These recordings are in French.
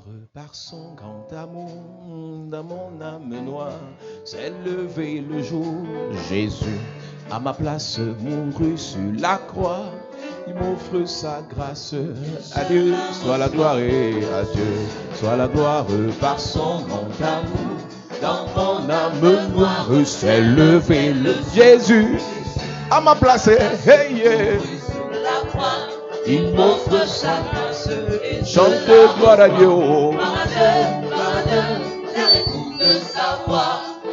gloire par son grand amour, dans mon âme noire s'est levé le jour. Jésus, à ma place, mourut sur la croix. Il m'offre sa grâce. À Dieu soit la gloire et à Dieu soit la gloire par son grand amour. Dans mon âme noire s'est levé le Jésus. À ma place, hey, yeah. Il m'offre sa grâce. Chante gloire à Dieu.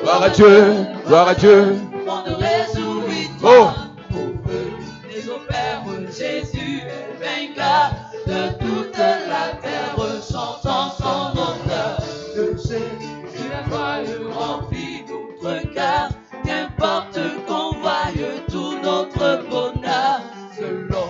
Gloire à Dieu, gloire à Dieu. Oh. Les opères, Jésus est vainqueur de toute la terre, chantant son honneur. Le Jésus la joie remplit notre cœur, qu'importe qu'on voie tout notre bonheur. Selon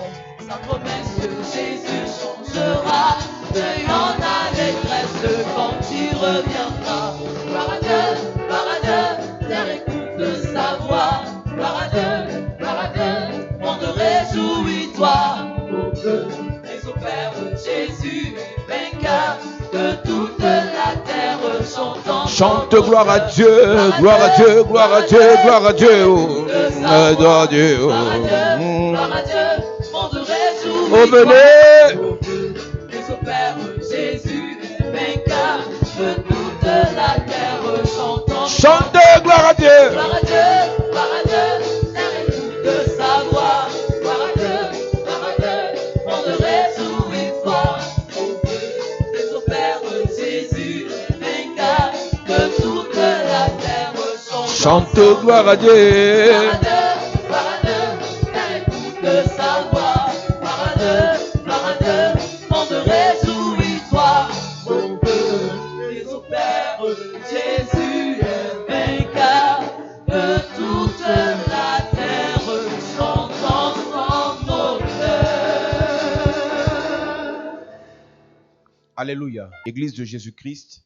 sa promesse, Jésus changera, deuillant l'allégresse quand il reviendra. Gloire à Dieu, terre écoute sa voix. Gloire à Dieu, monde réjouis-toi. Pour que les opères, Jésus est vainqueur de toute la terre, chantant. Chante gloire à Dieu, gloire à Dieu, gloire à Dieu, gloire à Dieu. Gloire à Dieu, gloire à Dieu, monde réjouis-toi. Oh, venez. Pour que les opères, Jésus est vainqueur de toute la terre, chantant. Chante gloire à Dieu. Gloire à Dieu, terre écoute sa voix. Gloire à Dieu, monde réjouis-toi. Pour que les opères, Jésus est vainqueur de toute la terre, chantant. Chante gloire à Dieu. Gloire à Dieu, terre écoute sa voix. Gloire à Dieu, monde réjouis-toi. Pour que les opères, Jésus est vainqueur de toute la terre, chantant son honneur. Alléluia. Église de Jésus-Christ,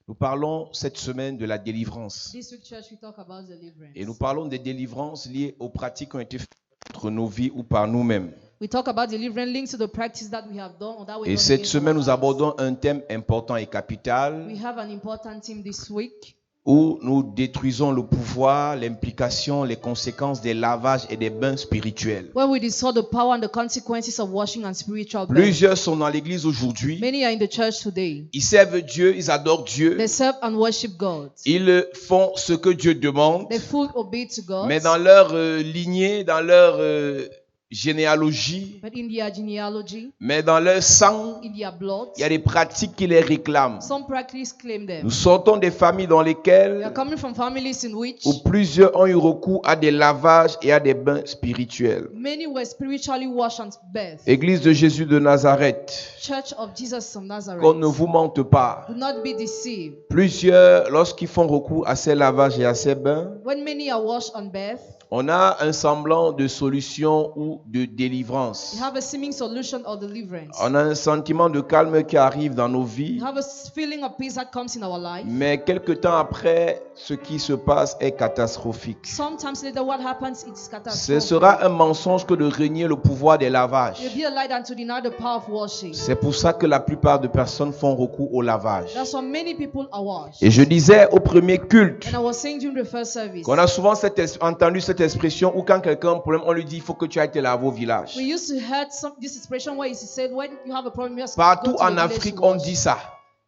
nous parlons cette semaine de la délivrance. This week, church, we talk about deliverance. Et nous parlons des délivrances liées aux pratiques qui ont été faites entre nos vies ou par nous-mêmes. We talk about deliverance linked to the practice that we have done or that we Et done cette against semaine, our nous lives. abordons un thème important et capital We have an important theme this week où nous détruisons le pouvoir, l'implication, les conséquences des lavages et des bains spirituels. where we discuss the power and the consequences of washing and spiritual birth. Plusieurs sont dans l'église aujourd'hui. Many are in the church today. Ils servent Dieu, ils adorent Dieu. They serve and worship God. Ils font ce que Dieu demande. They fully obey to God. Mais dans leur lignée, dans leur généalogie, But in their genealogy, mais dans leur sang, in their blood, il y a des pratiques qui les réclament. some practices claim them. Nous sortons des familles dans We are lesquelles coming from families in which où plusieurs ont eu recours à des lavages et à des bains spirituels. many were spiritually washed and birthed. Église de Jésus de Nazareth, Church of Jesus of Nazareth. qu'on ne vous mente pas. Do not be deceived. Plusieurs, lorsqu'ils font recours à ces lavages et à ces bains, When many are washed and birthed, on a un semblant de solution ou de we délivrance. have a seeming solution or deliverance. On a un sentiment de calme qui arrive dans nos We vies, have a feeling of peace that comes in our life. mais quelque temps après, ce qui se passe est catastrophique. Sometimes later what happens is Ce catastrophic. sera un mensonge que de régner le pouvoir des lavages. It will be a lie than to deny the power of washing. C'est pour ça que la plupart de personnes font recours au lavage. That's why many people are washed. Et je disais au premier culte And I was saying during the first service, qu'on a souvent entendu cette expression où quand quelqu'un a un problème, on lui dit il faut que tu ailles te laver au village. we used to hear this expression where it is said when you have a problem, you have to Partout go to en the village Afrique, to on wash. dit ça.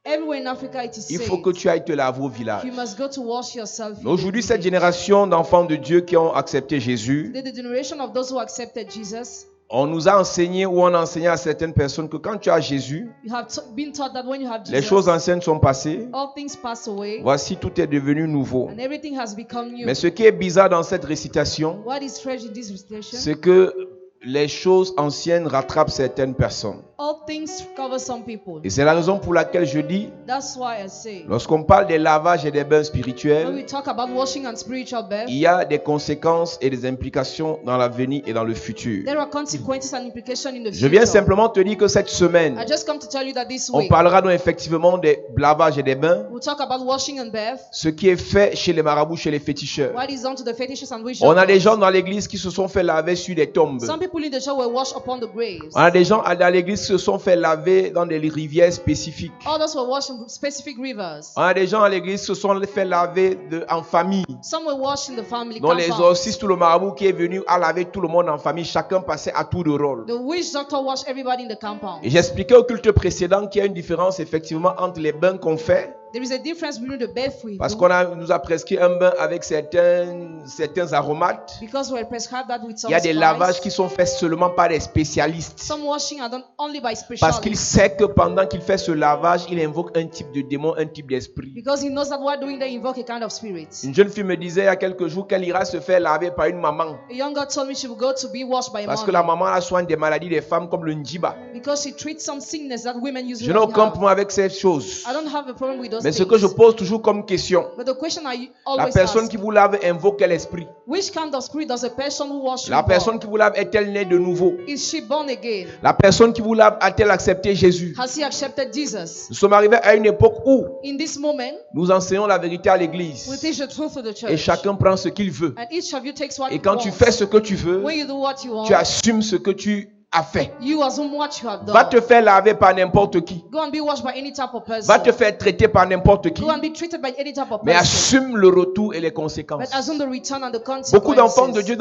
Everywhere in Africa it is Il said faut que tu ailles te laver au village. you must go to wash yourself. Mais aujourd'hui, cette génération d'enfants de Dieu qui ont accepté Jésus, The generation of those who accepted Jesus, on nous a enseigné ou on a enseigné à certaines personnes que quand tu as Jésus, you have been taught that when you have les Jesus, choses anciennes sont passées. all things pass away Voici, tout est devenu nouveau. and everything has become new. Mais ce qui est bizarre dans cette récitation, What is strange in this recitation? c'est que les choses anciennes rattrapent certaines personnes. All things cover some people. Et c'est la raison pour laquelle je dis, That's why I say lorsqu'on parle des lavages et des bains when spirituels, we talk about washing and spiritual birth, il y a des conséquences et des implications dans l'avenir et dans le futur. there are consequences and implications in the Je viens future. simplement te dire que cette semaine, I just come to tell you that this on week parlera donc effectivement des lavages et des bains, we'll talk about washing and birth, ce qui est fait chez les marabouts, chez les féticheurs. what is done to the fetishes and On a des witches. gens dans l'église qui se sont fait laver sur des tombes. Some people people in the church were washed upon the graves. On a des gens dans l'église qui se sont fait laver dans des rivières spécifiques. Others were washed in specific rivers. On a des gens à l'église qui se sont fait laver en famille. Some were washed in the family Dans compound. l'exorciste, tout le marabout qui est venu a lavé tout le monde en famille. Chacun passait à tour de rôle. The witch doctor washed everybody in the compound. Et j'expliquais au culte précédent qu'il y a une différence effectivement entre les bains qu'on fait. There is a difference between the bath we Parce do, qu'on nous a prescrit un bain avec certains aromates. because we're prescribed that with some Il y a des spice. lavages qui sont faits seulement par des spécialistes. Some washing are done only by Parce qu'il specialists. sait que pendant qu'il fait ce lavage, il invoque un type de démon, un type d'esprit. Because he knows that while doing that, invoke a kind of spirit. Une jeune fille me disait il y a quelques jours qu'elle ira se faire laver par une maman. A young girl told me she would go to be washed by a Parce que mother la maman a soin des maladies des femmes comme le njiba. because she treats some sickness that women Je usually n'ai aucun have. problème avec ces choses. I don't have a problem with those Mais ce things. que je pose toujours comme question, But the question I la always personne ask, qui vous lave invoque quel esprit? which kind of spirit does a person who washes La personne qui vous lave est-elle née de nouveau? Is she born again? La personne qui vous lave a-t-elle accepté Jésus? Has he accepted Jesus? Nous sommes arrivés à une époque où In this moment, nous enseignons la vérité à we l'église. teach the truth to the church. Et chacun prend ce qu'il veut. And each of you takes what Et he quand tu wants. fais ce que tu veux, When you do what you want, tu assumes ce que tu as fait. you assume what you have done. Va te faire laver par n'importe qui. Go and be washed by any type of person. Va te faire traiter par n'importe qui. Go and be treated by any type of Mais person. assume le retour et les conséquences. But assume the return and the consequences. Beaucoup d'enfants de Dieu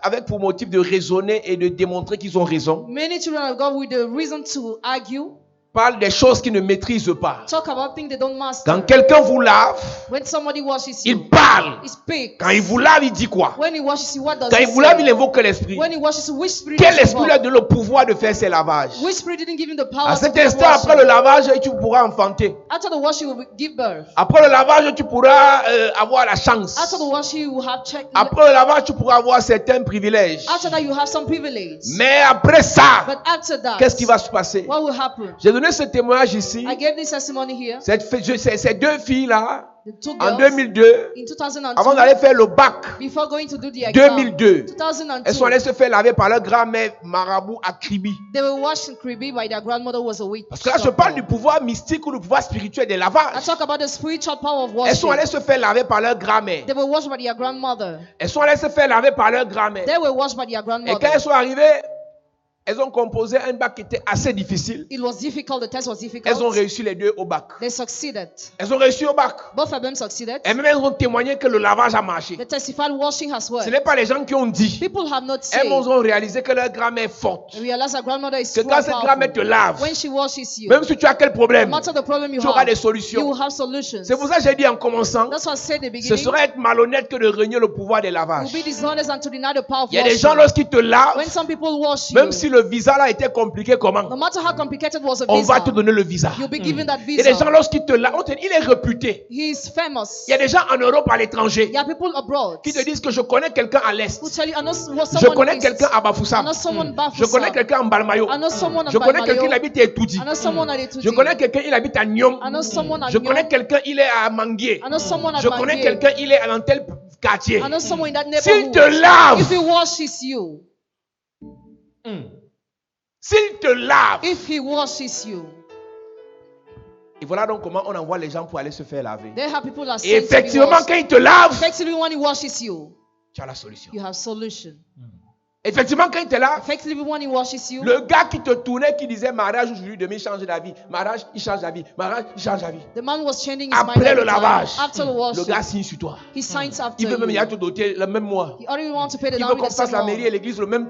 avec pour motif de raisonner et de démontrer qu'ils ont raison, Many children of God with the reason to argue, parlent des choses qu'ils ne maîtrisent pas. talk about things they don't master. Quand quelqu'un vous lave, When somebody washes you, il parle. he speaks. Quand il vous lave, il dit quoi? When he washes you, what does Quand he il vous lave, il say? invoque l'esprit. When he washes you, which spirit Quel does he esprit lui a invoke? donné le pouvoir de faire ces lavages? Which spirit didn't give him the power À to cet do the instant, après le washing? lavage, tu pourras enfanter. After the washing, you will give birth. Après le lavage, tu pourras avoir la chance. After the washing, you will have check. Après le lavage, tu pourras avoir certains privilèges. After that, you have some privilege. Mais après ça, But after that, qu'est-ce qui va se passer? what will happen? J'ai donné ce témoignage ici. I gave this testimony here. Ces deux filles-là, The two en girls 2002, in 2002, avant d'aller faire le bac, before going to do the exam, 2002, 2002, elles sont allées se faire laver par leur grand-mère marabout à Kribi. they were washed in Kribi by their grandmother who was a witch. Parce que là, je parle du pouvoir mystique ou du pouvoir spirituel des I lavages. talk about the spiritual power of Elles sont washing. allées se faire laver par leur grand-mère. They were washed by their grandmother. Elles sont allées se faire laver par leur grand-mère. They were washed by their Et quand grandmother. elles sont arrivées, elles ont composé un bac qui était assez difficile. It was difficult. The test was Elles ont difficult. réussi les deux au bac. They succeeded. Elles ont réussi au bac. Both of them succeeded. Et même elles ont témoigné que le lavage a marché. They testified washing has Ce worked. n'est pas les gens qui ont dit. People have not Elles said. ont réalisé que leur grand-mère est forte. Realize that grandmother is Que strong, quand cette grand-mère te powerful. lave, When she washes you, même si tu as quel no problème, matter the problem you tu auras have, des you solutions. will have solutions. C'est pour ça que j'ai dit en commençant, That's what I said at the ce beginning. serait être malhonnête que de renier le pouvoir des You'll lavages. be dishonest and to deny the power of Il y a des gens washing. lorsqu'ils te lavent, When some people wash you, même si le visa là était compliqué no comment, matter how complicated was the on va te visa, donner le visa. you'll be given that Il y a des gens visa. lorsqu'ils te lavent, il est réputé. He is famous. Il y a des gens en Europe à l'étranger There are people abroad qui te disent que je connais quelqu'un à l'Est. who tell you, I know what Je someone connais is. quelqu'un à I Bafoussam. know someone in Je connais Bafoussam. quelqu'un en Balmayo. I know someone Je at connais quelqu'un qui Balmayo. habite à Etoudi. I know someone at Etudi. Je connais quelqu'un, il habite à Nyom. I know someone at Je connais Nyom. quelqu'un, il est à Manguier. I know someone at Je connais Manguier. quelqu'un, il est dans tel quartier. I know someone in that S'il neighborhood. te lave, If he washes you, s'il te lave. if he washes you, Et voilà donc comment on envoie les gens pour aller se faire laver. there are people that Et say to be effectivement, washed. quand il te lave, Effectively, when he washes you, tu as la solution. you have solution. Effectivement, quand il te lave, Effectively, when he washes you, le gars qui te tournait, qui disait mariage aujourd'hui, demain, il change d'avis. Mariage, il change d'avis. Mariage, il change d'avis. the man was changing his Après mind le every time. lavage, After the le washing, gars signe sur toi. he signs after Il veut même, il you. a te doter le même mois. He already want to pay the Il down veut with qu'on the fasse same la mairie et amount. l'église le même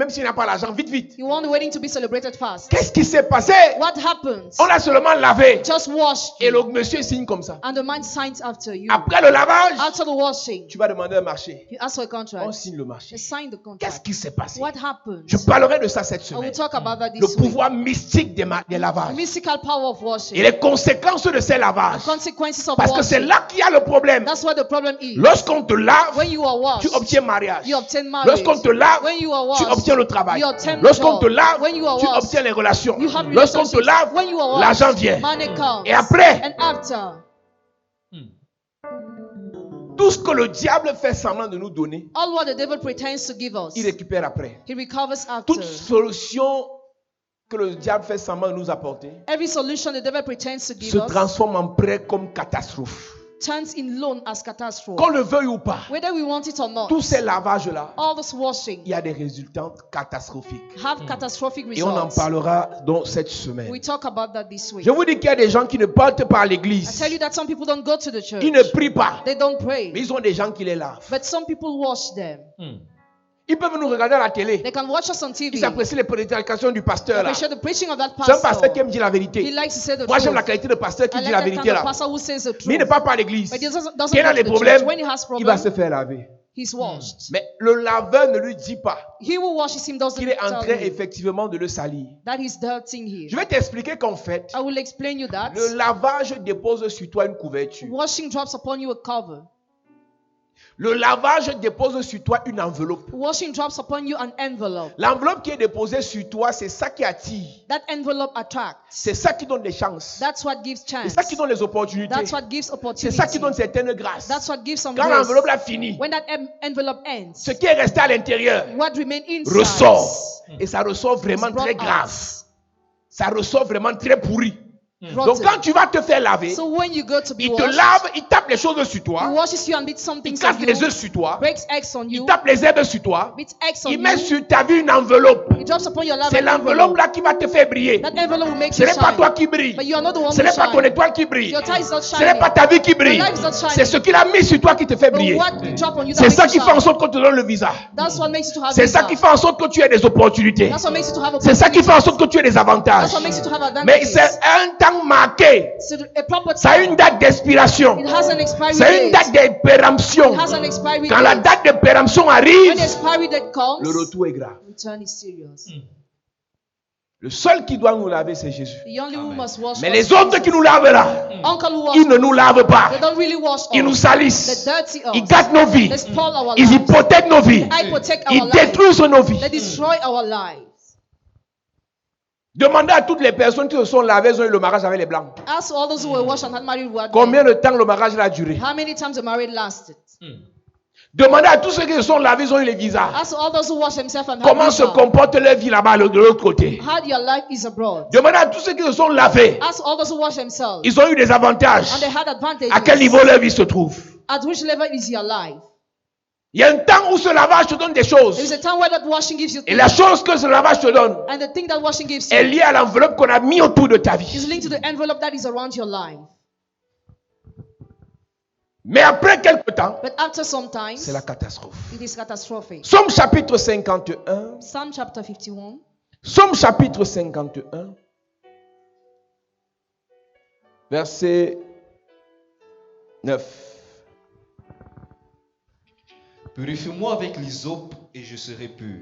s'il n'a pas l'argent, vite, vite. He want waiting to be celebrated fast. Qu'est-ce qui s'est passé? What happens? On a seulement lavé. Just washed Et le you, monsieur signe comme ça. and the man signs after you. Après le lavage, After the washing, tu vas demander un marché. you ask for a On contract. signe le marché. They sign the Qu'est-ce contract. qui s'est passé? What happens? Je parlerai de ça cette I will semaine. talk about that Le this week. pouvoir mystique des lavages. Mystical power of Et washing. les conséquences de ces lavages. Consequences of Parce que c'est washing. là qu'il y a le problème. That's where the problem is. Lorsqu'on te lave, When you are tu washed, obtiens mariage. you obtain marriage. Lorsqu'on te lave, When you are tu washed, obtiens le travail. you obtain Lorsqu'on job. te lave, When you are tu washed, obtiens les relations. you have Lorsqu'on te relationships. lave, When you are washed, l'argent vient. money comes. Et après, And after, tout ce que le diable fait semblant de nous donner, all what the devil pretends to give us, il récupère après. he recovers after. Toute solution que le diable fait semblant de nous apporter Every solution the devil pretends to give se us transforme en prêt comme catastrophe. turns in loan as catastrophe. Qu'on le veuille ou pas, Whether we want it or not, tous ces lavages-là, all this washing il y a des résultats catastrophiques. have catastrophic Et on en results. parlera dans cette semaine. We talk about that this week. Je vous dis qu'il y a des gens qui ne partent pas à I l'église. tell you that some people don't go to the church. Ils ne prient pas. They don't Mais pray. ils ont des gens qui les lavent. But some people wash them. Ils peuvent nous regarder à la télé. They can watch us on TV. Ils apprécient les prédications du pasteur là. Appreciate the preaching of that C'est un pasteur qui pastor. aime dire la He vérité. likes to say the Moi j'aime la truth. qualité de pasteur qui I dit like la that vérité kind of là. pastor who says the Mais il ne truth. part pas à l'église. But he doesn't Quand il a go des to the church. problèmes, When he has il va se problems, faire laver. he's washed. Mais le laveur ne lui dit pas He who washes him doesn't qu'il est en tell train him effectivement de le salir. that he's dirtying him. Je vais t'expliquer qu'en fait, I will explain you that. le lavage dépose sur toi une couverture. Washing drops upon you a cover. Le lavage dépose sur toi une enveloppe. Washing drops upon you an envelope. L'enveloppe qui est déposée sur toi, c'est ça qui attire. That envelope attracts. C'est ça qui donne des chances. That's what gives C'est chance. ça qui donne les opportunités. That's what gives C'est opportunity. ça qui donne certaines grâces. That's what gives some Quand grace. l'enveloppe l'a fini, When that envelope ends, ce qui est resté à l'intérieur what remains inside ressort. Et ça ressort vraiment is brought très grave. out. Ça ressort vraiment très pourri. Donc Rotten. quand tu vas te faire laver, So when you go to be il te washed, lave, il tape les choses sur he toi, washes you and beats some il things casse on les you, œufs sur toi, breaks eggs on il you, tape les herbes sur toi, beats eggs on il met you, sur ta vie une enveloppe. he drops upon your life C'est an l'enveloppe envelope. là qui va te faire briller. That envelope will make Ce you n'est pas toi shine. qui brille. But you are not the one Ce who n'est pas ton shine. étoile qui brille. Your tie is not Ce n'est shining. pas ta vie qui brille. Your life is not shining. C'est ce qu'il a mis sur toi qui te fait But briller. what he drop on you that C'est makes ça you qui fait en shine. sorte qu'on te donne le visa. That's what makes you to have C'est ça visa. qui fait en sorte que tu aies des opportunités. That's what makes you to have C'est ça qui fait en sorte opportunities. que tu aies des avantages. That's what makes you to have Mais advantages. c'est un temps marqué. So a proper Ça a une time. date d'expiration. It has an expiry C'est une date. date de péremption. It has an expiry Quand la date. date de péremption When arrive, the expiry date le comes, retour est grave. return is serious. Le seul qui doit nous laver, c'est Jésus. The only who must wash Mais us les is autres qui Jesus. nous lavent là, Uncle who wash ils ne us, nous lavent pas. they don't really wash Ils nous us. salissent. They dirty us. Ils gâtent nos vies. They spoil our Ils lives. hypothèquent nos vies. They hypothèque our Ils lives. détruisent nos vies. They destroy our lives. Demandez à toutes les personnes qui se sont lavées, elles ont eu le mariage avec les blancs. Ask all those who were washed and had married who had Combien men. de temps le mariage a duré? How many times the marriage lasted? Demandez à tous ceux qui se sont lavés, ils ont eu les visas. Ask all those who wash themselves and Comment had se visa. comporte leur vie là-bas de l'autre côté? How your life is abroad. Demandez à tous ceux qui se sont lavés, Ask all those who wash themselves ils ont eu des avantages. and they had advantages. À quel niveau leur vie se trouve? At which level is your life? Il y a un temps où ce lavage te donne des There is choses. a time where that washing gives you Et la chose que ce lavage te donne and the thing that washing gives est you liée à l'enveloppe qu'on a mis autour de ta vie. is linked to the envelope that is around your life. Mais après quelque temps, But after some time, c'est la catastrophe. it is catastrophic. Somme chapitre 51. Psalm chapter 51, Somme chapitre 51. Verset 9. Purifie-moi avec l'hysope et je serai pur.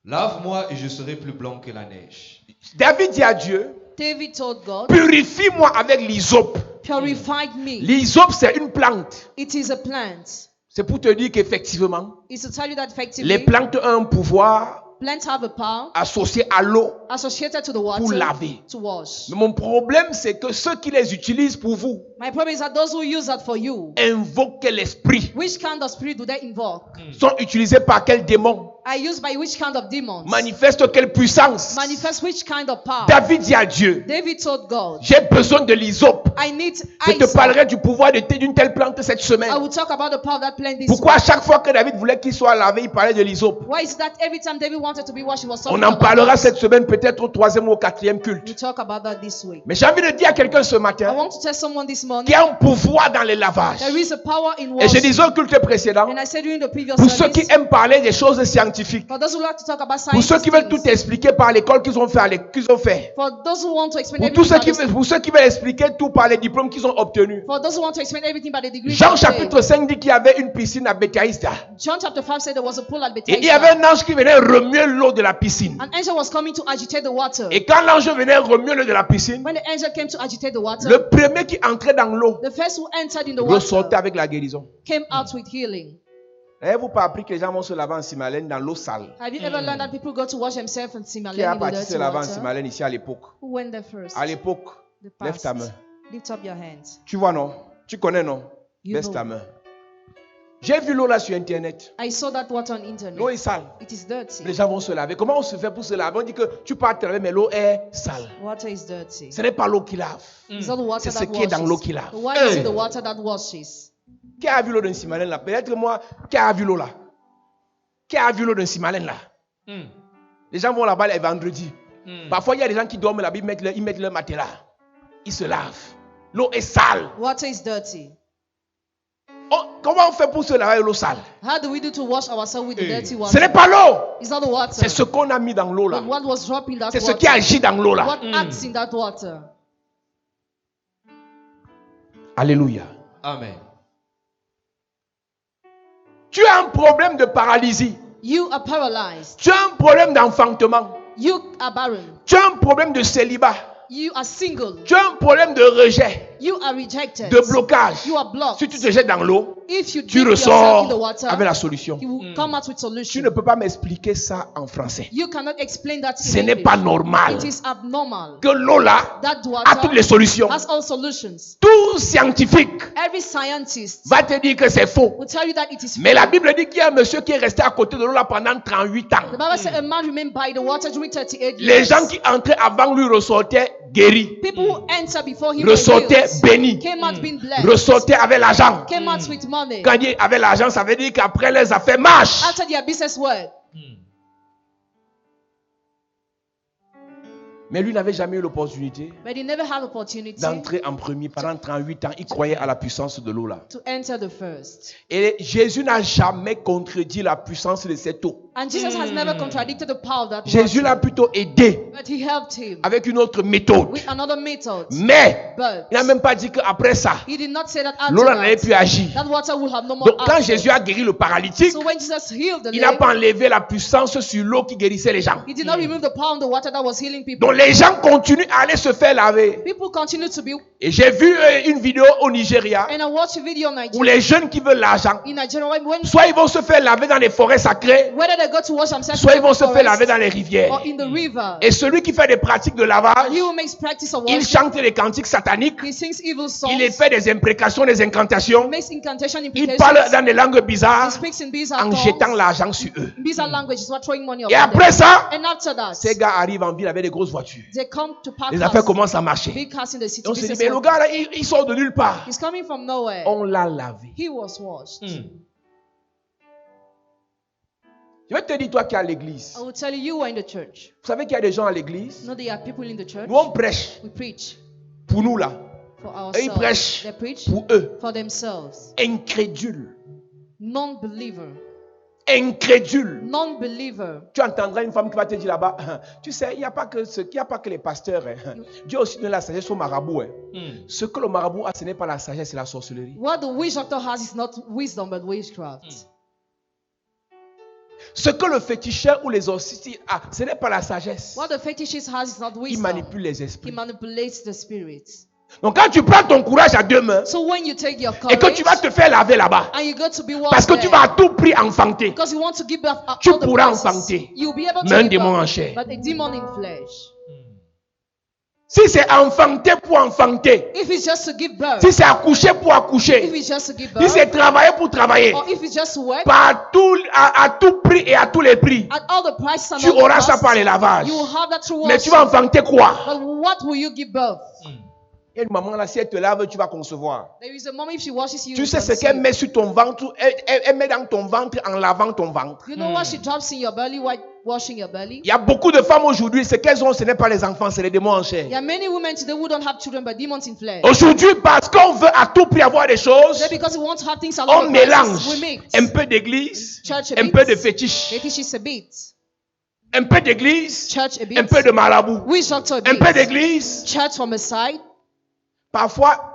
Lave-moi et je serai plus blanc que la neige. David dit à Dieu, David told God, purifie-moi avec l'hysope. purified me. L'hysope, c'est une plante. It is a plant. C'est pour te dire qu'effectivement, It's to tell you that les effectively, plantes ont un pouvoir plants have a power associé à l'eau associated to the pour water laver. to wash. Mais mon problème, c'est que ceux qui les utilisent pour vous My problem is that those who use that for you, invoquent l'esprit. which kind of spirit do they invoke? Sont utilisés par quel démon? Are used by which kind of demons? Manifestent quelle puissance? Manifest which kind of power? David dit à Dieu, David told God, j'ai besoin de l'hysope. I need Je te Isaac. parlerai du pouvoir d'une telle plante cette I semaine. will talk about the power of that plant this Pourquoi à week. chaque fois que David voulait qu'il soit lavé, il parlait de l'hysope? Why is that every time David wanted to be washed, he was On talking en about parlera that? cette semaine, peut-être au 3e ou au 4e culte. We'll talk about that this week. Mais j'ai envie de dire à quelqu'un ce I matin want to tell someone this morning, qu'il y a un pouvoir dans les lavages. there is a power in Et je washing. disais au culte précédent, And I said during the previous pour ceux qui service, aiment parler des choses scientifiques, for those who like to talk about pour science, ceux qui veulent tout expliquer par l'école qu'ils ont fait, for those who want to explain pour tous everything ceux by the, pour ceux qui veulent expliquer tout par les diplômes qu'ils ont obtenus. for those who want to explain everything by the degree. Jean chapitre 5 dit qu'il y avait une piscine à Bethsaïda. John chapter 5 said there was a pool at Et il y avait Bethesda. un ange qui venait remuer l'eau de la piscine. An angel was coming to agitate the water. Et quand l'ange venait remuer l'eau de la piscine, When the angel came to agitate the water, le premier qui entrait dans l'eau the first who entered in the ressortait water avec la guérison. came out with healing. N'avez-vous pas appris que les gens vont se laver en Simalène dans l'eau sale? Have you ever learned that people go to wash themselves in Qui Simalene a in the parti se dirty laver en water? Simalène ici à l'époque? Who went there first? À l'époque, The lève past. ta main. Lift up your hands. Tu vois non? Tu connais non? You Baisse know. ta main. J'ai vu l'eau là sur internet. I saw that water on internet. L'eau est sale. It is dirty. Les gens vont se laver. Comment on se fait pour se laver? On dit que tu peux te laver, mais l'eau est sale. Water is dirty. Ce n'est pas l'eau qui lave. It's not the water C'est ce that qui est dans l'eau qui washes. lave. Why is it the water that washes? Qui a vu l'eau d'un Simalène là? Peut-être moi, qui a vu l'eau là? Qui a vu l'eau d'un Simalène là? Les gens vont là-bas les vendredis. Parfois, il y a des gens qui dorment là-bas, ils mettent leur matelas. Ils se lavent. L'eau est sale. Water is dirty. Comment on fait pour se laver avec l'eau sale? How do we do to wash ourselves with the dirty Ce water? n'est pas l'eau. It's not the water. C'est ce qu'on a mis dans l'eau là. But what was dropped in that C'est ce water? qui agit dans l'eau là. What acts in that water? Alléluia. Amen. Tu as un problème de paralysie. You are paralyzed. Tu as un problème d'enfantement. You are barren. Tu as un problème de célibat. You are single. Tu as un problème de rejet, You are rejected. de blocage. You are blocked. Si tu te jettes dans l'eau, If you tu dip yourself in the ressors water, avec la solution. you will come out with Tu solution. ne peux pas m'expliquer ça en français. You cannot explain that in Ce n'est English. pas normal It is abnormal. que l'eau là That a toutes les water solutions. has all solutions. Tout scientifique Every scientist va te dire que c'est faux. will tell you that it is Mais fake. la Bible dit qu'il y a un monsieur qui est resté à côté de l'eau là pendant 38 ans. The Bible says a man remained by the water during 38 years. Les gens qui entraient avant lui ressortaient guéris, People who enter before him were ressortaient healed, bénis, came out being blessed, ressortaient avec l'argent. came out with money. Quand il dit avec l'argent, ça veut dire qu'après les affaires marchent. After their business work. Mais lui n'avait jamais eu l'opportunité But he never had opportunity d'entrer en premier. Pendant 38 ans, il croyait à la puissance de l'eau là. to enter the first. Et Jésus n'a jamais contredit la puissance de cette eau. And Jesus has never contradicted the power of that Jésus l'a water. plutôt aidé But he helped him avec une autre méthode. with another method. Mais But il n'a même pas dit qu'après ça, he did not say that l'eau after n'allait plus that, agir. that water will have no more Donc quand access. Jésus a guéri le paralytique, So when Jesus healed the il n'a lame, pas enlevé la puissance sur l'eau qui guérissait les gens. he did not remove the power of the water that was healing people. Donc les gens continuent à aller se faire laver. People continue to be, Et j'ai vu une vidéo au Nigeria and I watched a video in où Nigeria. les jeunes qui veulent l'argent, In Nigeria, when soit ils vont se faire laver dans les forêts sacrées, whether they go to wash themselves soit ils in vont the se faire forest laver dans les rivières. or in the river, Et celui qui fait des pratiques de lavage, he who makes practice of il washing, chante des cantiques sataniques, he sings evil songs, il fait des imprécations, des incantations, makes incantation, il implications, parle dans des langues he bizarres speaks in bizarre en tongues, jetant l'argent sur eux. bizarre languages, what throwing money Et upon après them. ça, And after that, ces gars arrivent en ville avec des grosses voitures. they come to park Les affaires house, commencent à marcher. big house in the city. Et on se dit, business mais le work. gars là, il sort de nulle part. He's coming from nowhere. On l'a lavé. He was washed. Je vais te dire, toi qui es à l'église. I will tell you, you are in the church. Vous savez qu'il y a des gens à l'église. No, there are people in the church. Nous, on prêche We preach pour nous là. for Et ils ourselves. prêchent They preach pour eux. for themselves. Incrédules. Non-believer. Incrédules. Non-believer. Tu entendras une femme qui va te dire là-bas, tu sais, il n'y a pas que les pasteurs. Hein. Dieu a aussi donné la sagesse au marabout. Hein. Ce que le marabout a, ce n'est pas la sagesse, c'est la sorcellerie. What the witch doctor has is not wisdom but witchcraft. Ce que le féticheur ou les orcistes a, ce n'est pas la sagesse. What the fetishist has is not Il wisdom. manipule les He esprits. manipulates the spirits. Donc quand tu prends ton courage à deux mains So when you take your et que courage tu vas te faire laver là-bas, and you go to be parce washed que tu vas à tout prix enfanter, because you want to give birth at tu all the pourras places, enfanter, you'll be able mais un to give démon en birth, chair. but a demon in flesh. Si c'est enfanter pour enfanter, If it's just to give birth, si c'est accoucher pour if accoucher, it's just to give si birth, c'est travailler pour travailler, or if it's just to work, à tout prix et à tous les prix, at all the prices and tu all the auras ça costs, par les lavages. you will have that through Mais tu vas washing. enfanter quoi? But what will you give birth? Il y a une maman là, si elle te lave, tu vas concevoir. There is a moment if she washes you, Tu you sais ce conceive. qu'elle met sur ton ventre, elle met dans ton ventre en lavant ton ventre. You know what she drops in your belly while washing your belly? Il y a beaucoup de femmes aujourd'hui, ce qu'elles ont, ce n'est pas les enfants, c'est les démons en chair. There are many women today who don't have children but demons in flesh. Aujourd'hui, parce qu'on veut à tout prix avoir des choses, Just because we want to have things on along the mélange we mix. un peu d'église, Church a un bit, peu de fétiche, fetish a bit, un peu d'église, church a bit, un peu de marabout, witch doctor a un peu bit, d'église. church from a side. Parfois,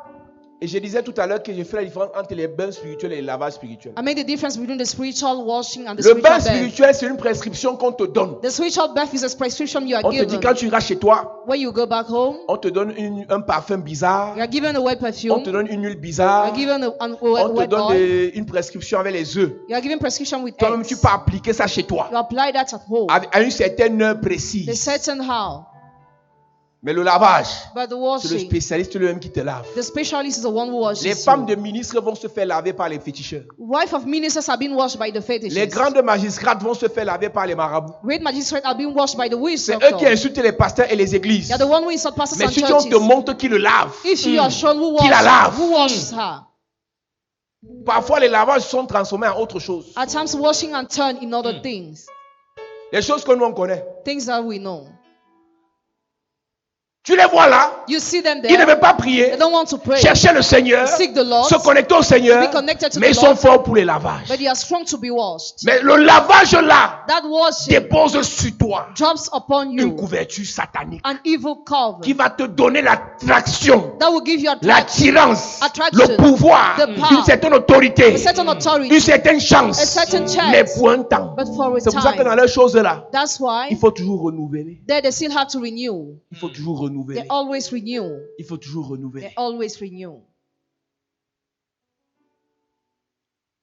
et je disais tout à l'heure que je fais la différence entre les bains spirituels et les lavages spirituels. I made the difference between the spiritual washing and the Le bain spiritual bath. spirituel, c'est une prescription qu'on te donne. The spiritual bath is a prescription you are On te dit given. quand tu iras chez toi, When you go back home, on te donne un parfum bizarre, you are given a wet on perfume. te donne une huile You bizarre, are given a on te wet donne oil. une prescription avec les œufs. You are given prescription with Toi-même, eggs. tu peux appliquer ça chez toi You apply that at home. à une certaine heure The précise. certain how. Mais le lavage, But the c'est le washing, spécialiste lui-même qui te lave. the specialist is the one who washes Les femmes you. de ministres vont se faire laver par les féticheurs. Wife of ministers are being washed by the Les fetishists. grandes magistrates vont se faire laver par les marabouts. Great magistrates are being washed by the witch C'est eux qui doctor. insultent les pasteurs et les églises. They are the one who insult pastors Mais and si on te churches. montre qui le lave, If you are shown Qui la lave. who washes her. parfois les lavages sont transformés en autre chose. At times washing and turn in other things. Les choses que nous on connaît. Things that we know. Tu les vois là, You see them ils ne there. veulent pas prier, They don't want to pray. chercher le Seigneur, Seek the Lord. se connecter au Seigneur, Be connected to mais the ils sont Lord. forts pour les lavages. But they are strong to be washed. Mais le lavage là That washing dépose sur toi drops upon une you couverture satanique an evil cover qui va te donner l'attraction, that will give you l'attirance, Attraction. le pouvoir, The power. une certaine autorité, a certain une authority. certaine chance, A certain chance. mais pour un temps. But for a C'est pour ça que dans time. les choses là, That's why il faut toujours renouveler. there they still have to renew. Il faut toujours renouveler. They always renew. Il faut toujours They renouveler. always renew.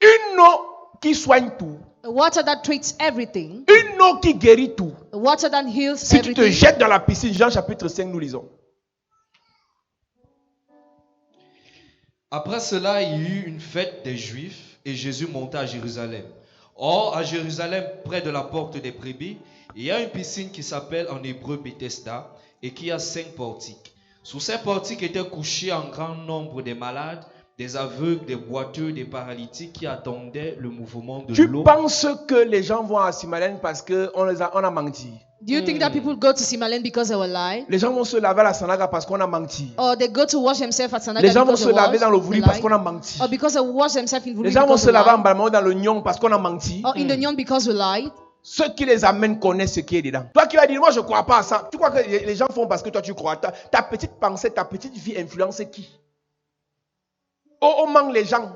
Une eau qui soigne tout, A water that treats everything. une eau qui guérit tout. A water that heals Si tu te everything. jettes dans la piscine, Jean chapitre 5, nous lisons. Après cela, il y eut une fête des Juifs et Jésus monta à Jérusalem. Or, à Jérusalem, près de la porte des brebis, il y a une piscine qui s'appelle en hébreu Bethesda et qui a 5 portiques. Sous ces portiques étaient couchés un grand nombre de malades, des aveugles, des boiteux, des paralytiques qui attendaient le mouvement de Tu l'eau. penses que les gens vont à Simalène parce qu'on a menti. Do you think that people go to Simalène because they were lying? Les gens vont se laver à la Sanaga parce qu'on a menti. Or they go to wash themselves at Sanaga Les gens vont because se they laver dans le Vouli parce lied? qu'on a menti. Or because they wash themselves in Les Vuri gens vont because se they laver en lied? Balmao dans le Nyong parce qu'on a menti. Or in the Nyon because we lied? Ceux qui les amènent connaissent ce qui est dedans. Toi qui vas dire, moi je ne crois pas à ça. Tu crois que les gens font parce que toi tu crois. Ta petite pensée, ta petite vie influence qui? On manque les gens.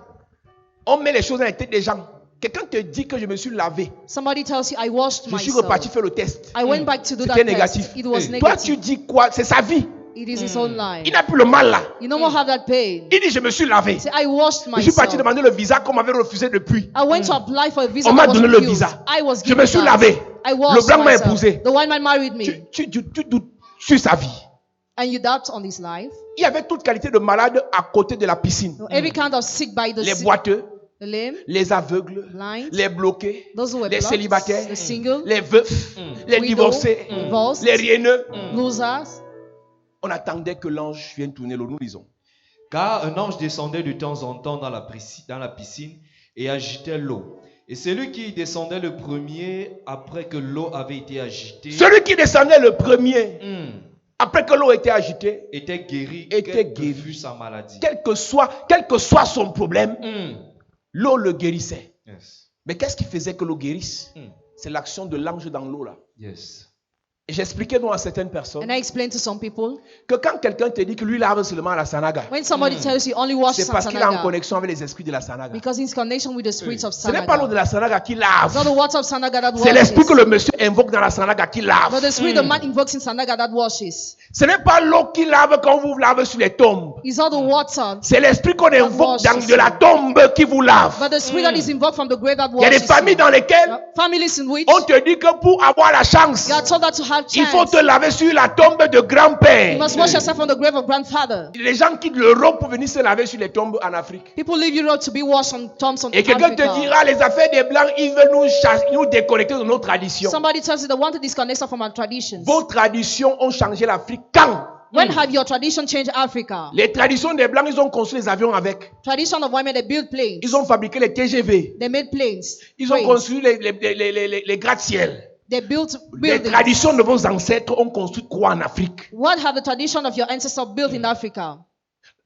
On met les choses dans les têtes des gens. Quelqu'un te dit que je me suis lavé. Somebody tells you, I washed Je suis myself. reparti faire le test. I went back to do that C'était test. négatif. It was Toi tu negative. dis quoi? C'est sa vie. It is his own life. Il n'a plus le mal là. You no more have that pain. Il dit je me suis lavé. Say, I washed Je suis parti myself. demander le visa qu'on m'avait refusé depuis. I went to apply for a visa. On m'a that was donné le refused. visa. I was Je given me suis that. lavé. I washed Le blanc m'a myself. épousé. The white man married me. Tu doutes sur sa vie. And you doubt on his life. Il y avait toute qualité de malade à côté de la piscine. Every kind of sick by the Les sick, boiteux, the lame, les aveugles, blind, les bloqués, those who were les blocked, célibataires, the single, les veufs, les widow, divorcés, divorced, les rieneux. losers. On attendait que l'ange vienne tourner l'eau. Nous lisons. Car un ange descendait de temps en temps dans la piscine et agitait l'eau. Et celui qui descendait le premier après que l'eau avait été agitée Celui qui descendait le premier, hmm, après que l'eau était agitée, était guéri, Était quelle que guéri. fût sa maladie. quel que soit son problème, Hmm, l'eau le guérissait. yes, Mais qu'est-ce qui faisait que l'eau guérisse? hmm, C'est l'action de l'ange dans l'eau là. yes. Et j'expliquais donc à certaines personnes And I explained to some people, que quand quelqu'un te dit que lui lave seulement à la Sanaga, when somebody tells you only wash c'est parce qu'il est en Sanaga, connexion avec les esprits de la Sanaga. because he's connection with the spirits of Ce n'est pas l'eau Sanaga. de la Sanaga qui It's lave. not the water of Sanaga that C'est l'esprit que washes. le monsieur invoque dans la Sanaga qui But lave. the spirit the man invokes in Sanaga that washes. Ce n'est pas l'eau qui lave quand vous lavez sur les tombes. It's not the water, C'est l'esprit qu'on invoque dans washes. de la tombe qui vous lave. but the spirit that is invoked from the grave that Il y a des washes. familles dans lesquelles Families in which on te dit que pour avoir la chance, you are told that to have il faut chance, te laver sur la tombe de you grand-père. must wash yourself from the grave of grandfather. Les gens quittent l'Europe pour venir se laver sur les tombes en Afrique. People leave Europe to be washed on tombs on Et quelqu'un te Africa. dira, les affaires des Blancs, ils veulent nous déconnecter de nos traditions. Somebody tells you they want to disconnect us from our traditions. Vos traditions ont changé l'Afrique quand? When have your tradition changed Africa? Les traditions des Blancs, ils ont construit les avions avec. Tradition of women, they build planes. Ils ont fabriqué les TGV. They made planes. Ils ont Trains. construit les gratte-ciel. They built Les buildings. traditions de vos ancêtres ont construit quoi en Afrique? What have the tradition of your ancestors built in Africa?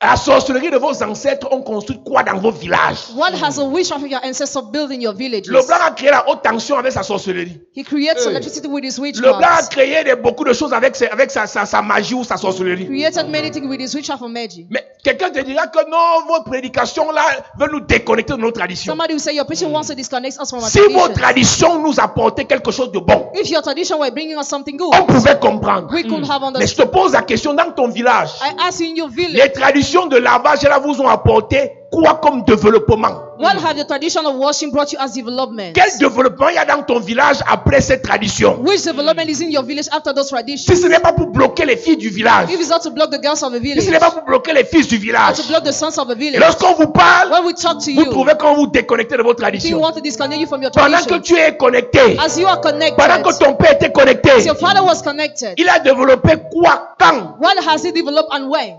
La sorcellerie de vos ancêtres ont construit quoi dans vos villages? What has a witch of your ancestors built in your villages? Le Blanc a créé la haute tension avec sa sorcellerie. He creates electricity with his Le Blanc a witchcraft. créé beaucoup de choses avec sa magie ou sa sorcellerie. Created many things with his witchcraft and magic. Mais quelqu'un te dira que non, vos prédications là veulent nous déconnecter de nos traditions. Somebody will say your preaching wants to disconnect us from our Si vos traditions. traditions nous apportaient quelque chose de bon, If your tradition were bringing us something good, on pouvait comprendre. we could have Mais je te understood. pose la question dans ton village. I ask you in your village, Les traditions traditions de lavage là vous ont apporté quoi comme développement? What have the tradition of washing brought you as development? Quel développement il y a dans ton village après cette tradition? Which development is in your village after those Si traditions? ce n'est pas pour bloquer les filles du village, If it's not to block the girls of the si village, ce n'est pas pour bloquer les fils du or village, to block the sons of the et village, lorsqu'on vous parle, when we talk to vous you, trouvez qu'on vous déconnectez de vos if you traditions. want to disconnect you from your Pendant que tradition, tu es connecté, as you are connected, pendant que ton père était connecté, as your father was connected, il a développé quoi quand? what has he developed and when?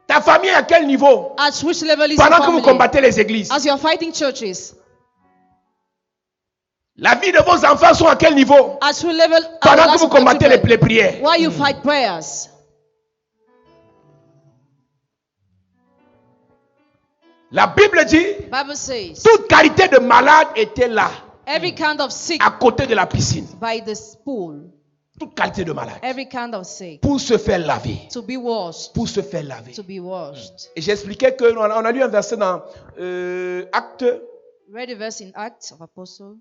Ta famille à quel niveau? At which level is your Pendant que vous family? combattez les églises. As you are fighting churches, La vie de vos enfants sont à quel niveau? at which level are the Pendant que lives vous of your combattez children? les prières. Why you fight prayers? La Bible dit, Bible says, toute qualité de malade était là, every kind of sick à côté de la piscine. by the pool, Toute qualité de malade. every kind of sick Pour se faire laver. to be washed, Pour se faire laver. to be washed. Et j'expliquais qu'on a lu un verset dans Actes, Read the verse in Acts of Apostles.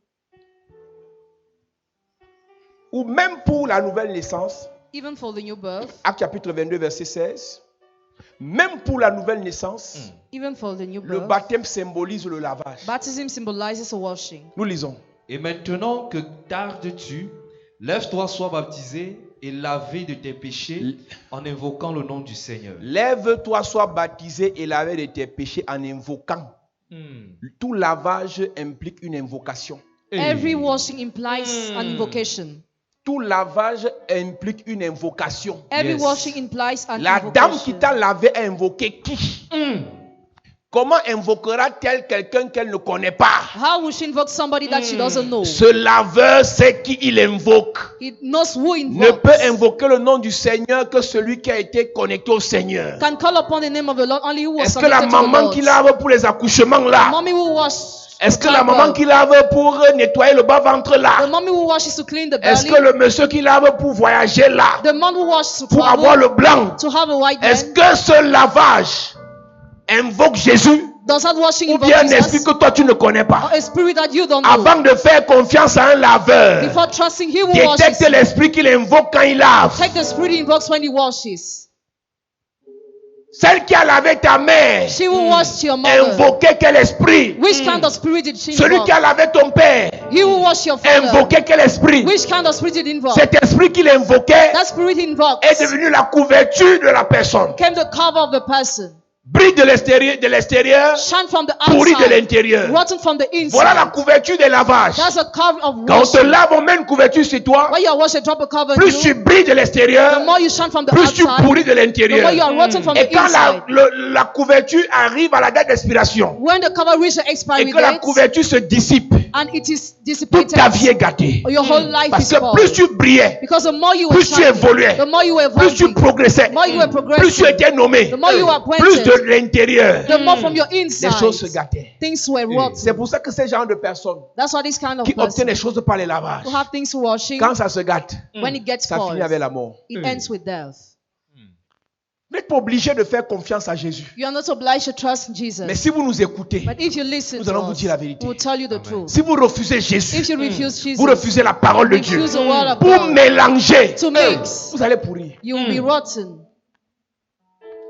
ou même pour la nouvelle naissance, Even for the new birth, Actes chapitre 22, verset 16, même pour la nouvelle naissance, even for the new le birth, baptême symbolise le lavage. baptism symbolizes a washing. Nous lisons. Et maintenant que tardes-tu, lève-toi, sois baptisé et lavé de tes péchés en invoquant le nom du Seigneur. Lève-toi, sois baptisé et lavé de tes péchés en invoquant. Tout lavage implique une invocation. Every washing implies an invocation. Tout lavage implique une invocation. Every Yes. washing implies an La dame qui invocation. t'a lavé a invoqué qui? Comment invoquera-t-elle quelqu'un qu'elle ne connaît pas? How will she invoke somebody that she doesn't know? Ce laveur sait qui il invoque. He knows who Ne peut invokes. invoquer le nom du Seigneur que celui qui a été connecté au Seigneur. Can call upon the name of the Lord only who was Est-ce que la connected to the maman Lord. qui lave pour les accouchements The là? mommy who washes. Est-ce que la maman qui lave pour nettoyer le bas-ventre The là? mommy who washes to clean the Est-ce belly. que le monsieur qui lave pour voyager là? The man who washes to Pour avoir travel. le blanc? To have a white Est-ce man. que ce lavage invoque Jésus? Does that washing Ou invoke bien un esprit Jesus? que toi tu ne connais pas? Or a spirit that you don't know? Avant de faire confiance à un laveur, Before trusting he who détecte washes. l'esprit qu'il invoque quand il lave. Check the spirit he invokes when he washes. Celle qui a lavé ta mère, She who washed your mother. invoquait quel esprit? Which kind of spirit did she Celui invoke? qui a lavé ton père, He who washed your father. invoquait quel esprit? Which kind of spirit did he invoke? Cet esprit qu'il invoquait That spirit he invoked est devenu la couverture de la personne. became the cover of the person. Brille de l'extérieur, Shine from the pourri de outside. l'intérieur. Rotten from the Voilà la inside. couverture des lavages. That's a cover of Quand on te washing. lave, on met une couverture sur toi. When you are washed, a drop of cover Plus in tu you. brilles de The l'extérieur, more you shine from the plus tu outside, pourris de the more l'intérieur. you are rotten from Et the quand inside. la couverture arrive à la date d'expiration When the cover reaches the et expiry que la date couverture se dissipe, and it is toute dissipated, ta vie est gâtée. your whole life Parce is que plus spoiled. tu brillais, Because the more you were plus tu shining, évoluais, the more you were plus tu evolving, progressais, the more you were plus tu progressing, étais nommé, the more you were plus appointed, de l'intérieur, the more from your les choses se inside, gâtaient. things were rotten. C'est pour ça que ces genres de personnes That's why this kind of qui obtiennent person les choses par les lavages, who have things washing, quand ça se gâte, when it gets ça finit spoiled, avec la mort. it ends with death. Vous n'êtes pas obligé de faire confiance à Jésus. You are not obliged to trust in Jesus. Mais si vous nous écoutez, But if you listen nous to allons vous us, dire la vérité. we will tell you the truth. Si vous refusez Jésus, If you refuse Jesus, vous refusez la parole de Dieu, refuse the word of pour God, mélanger, to mix, vous allez pourrir. you will be rotten.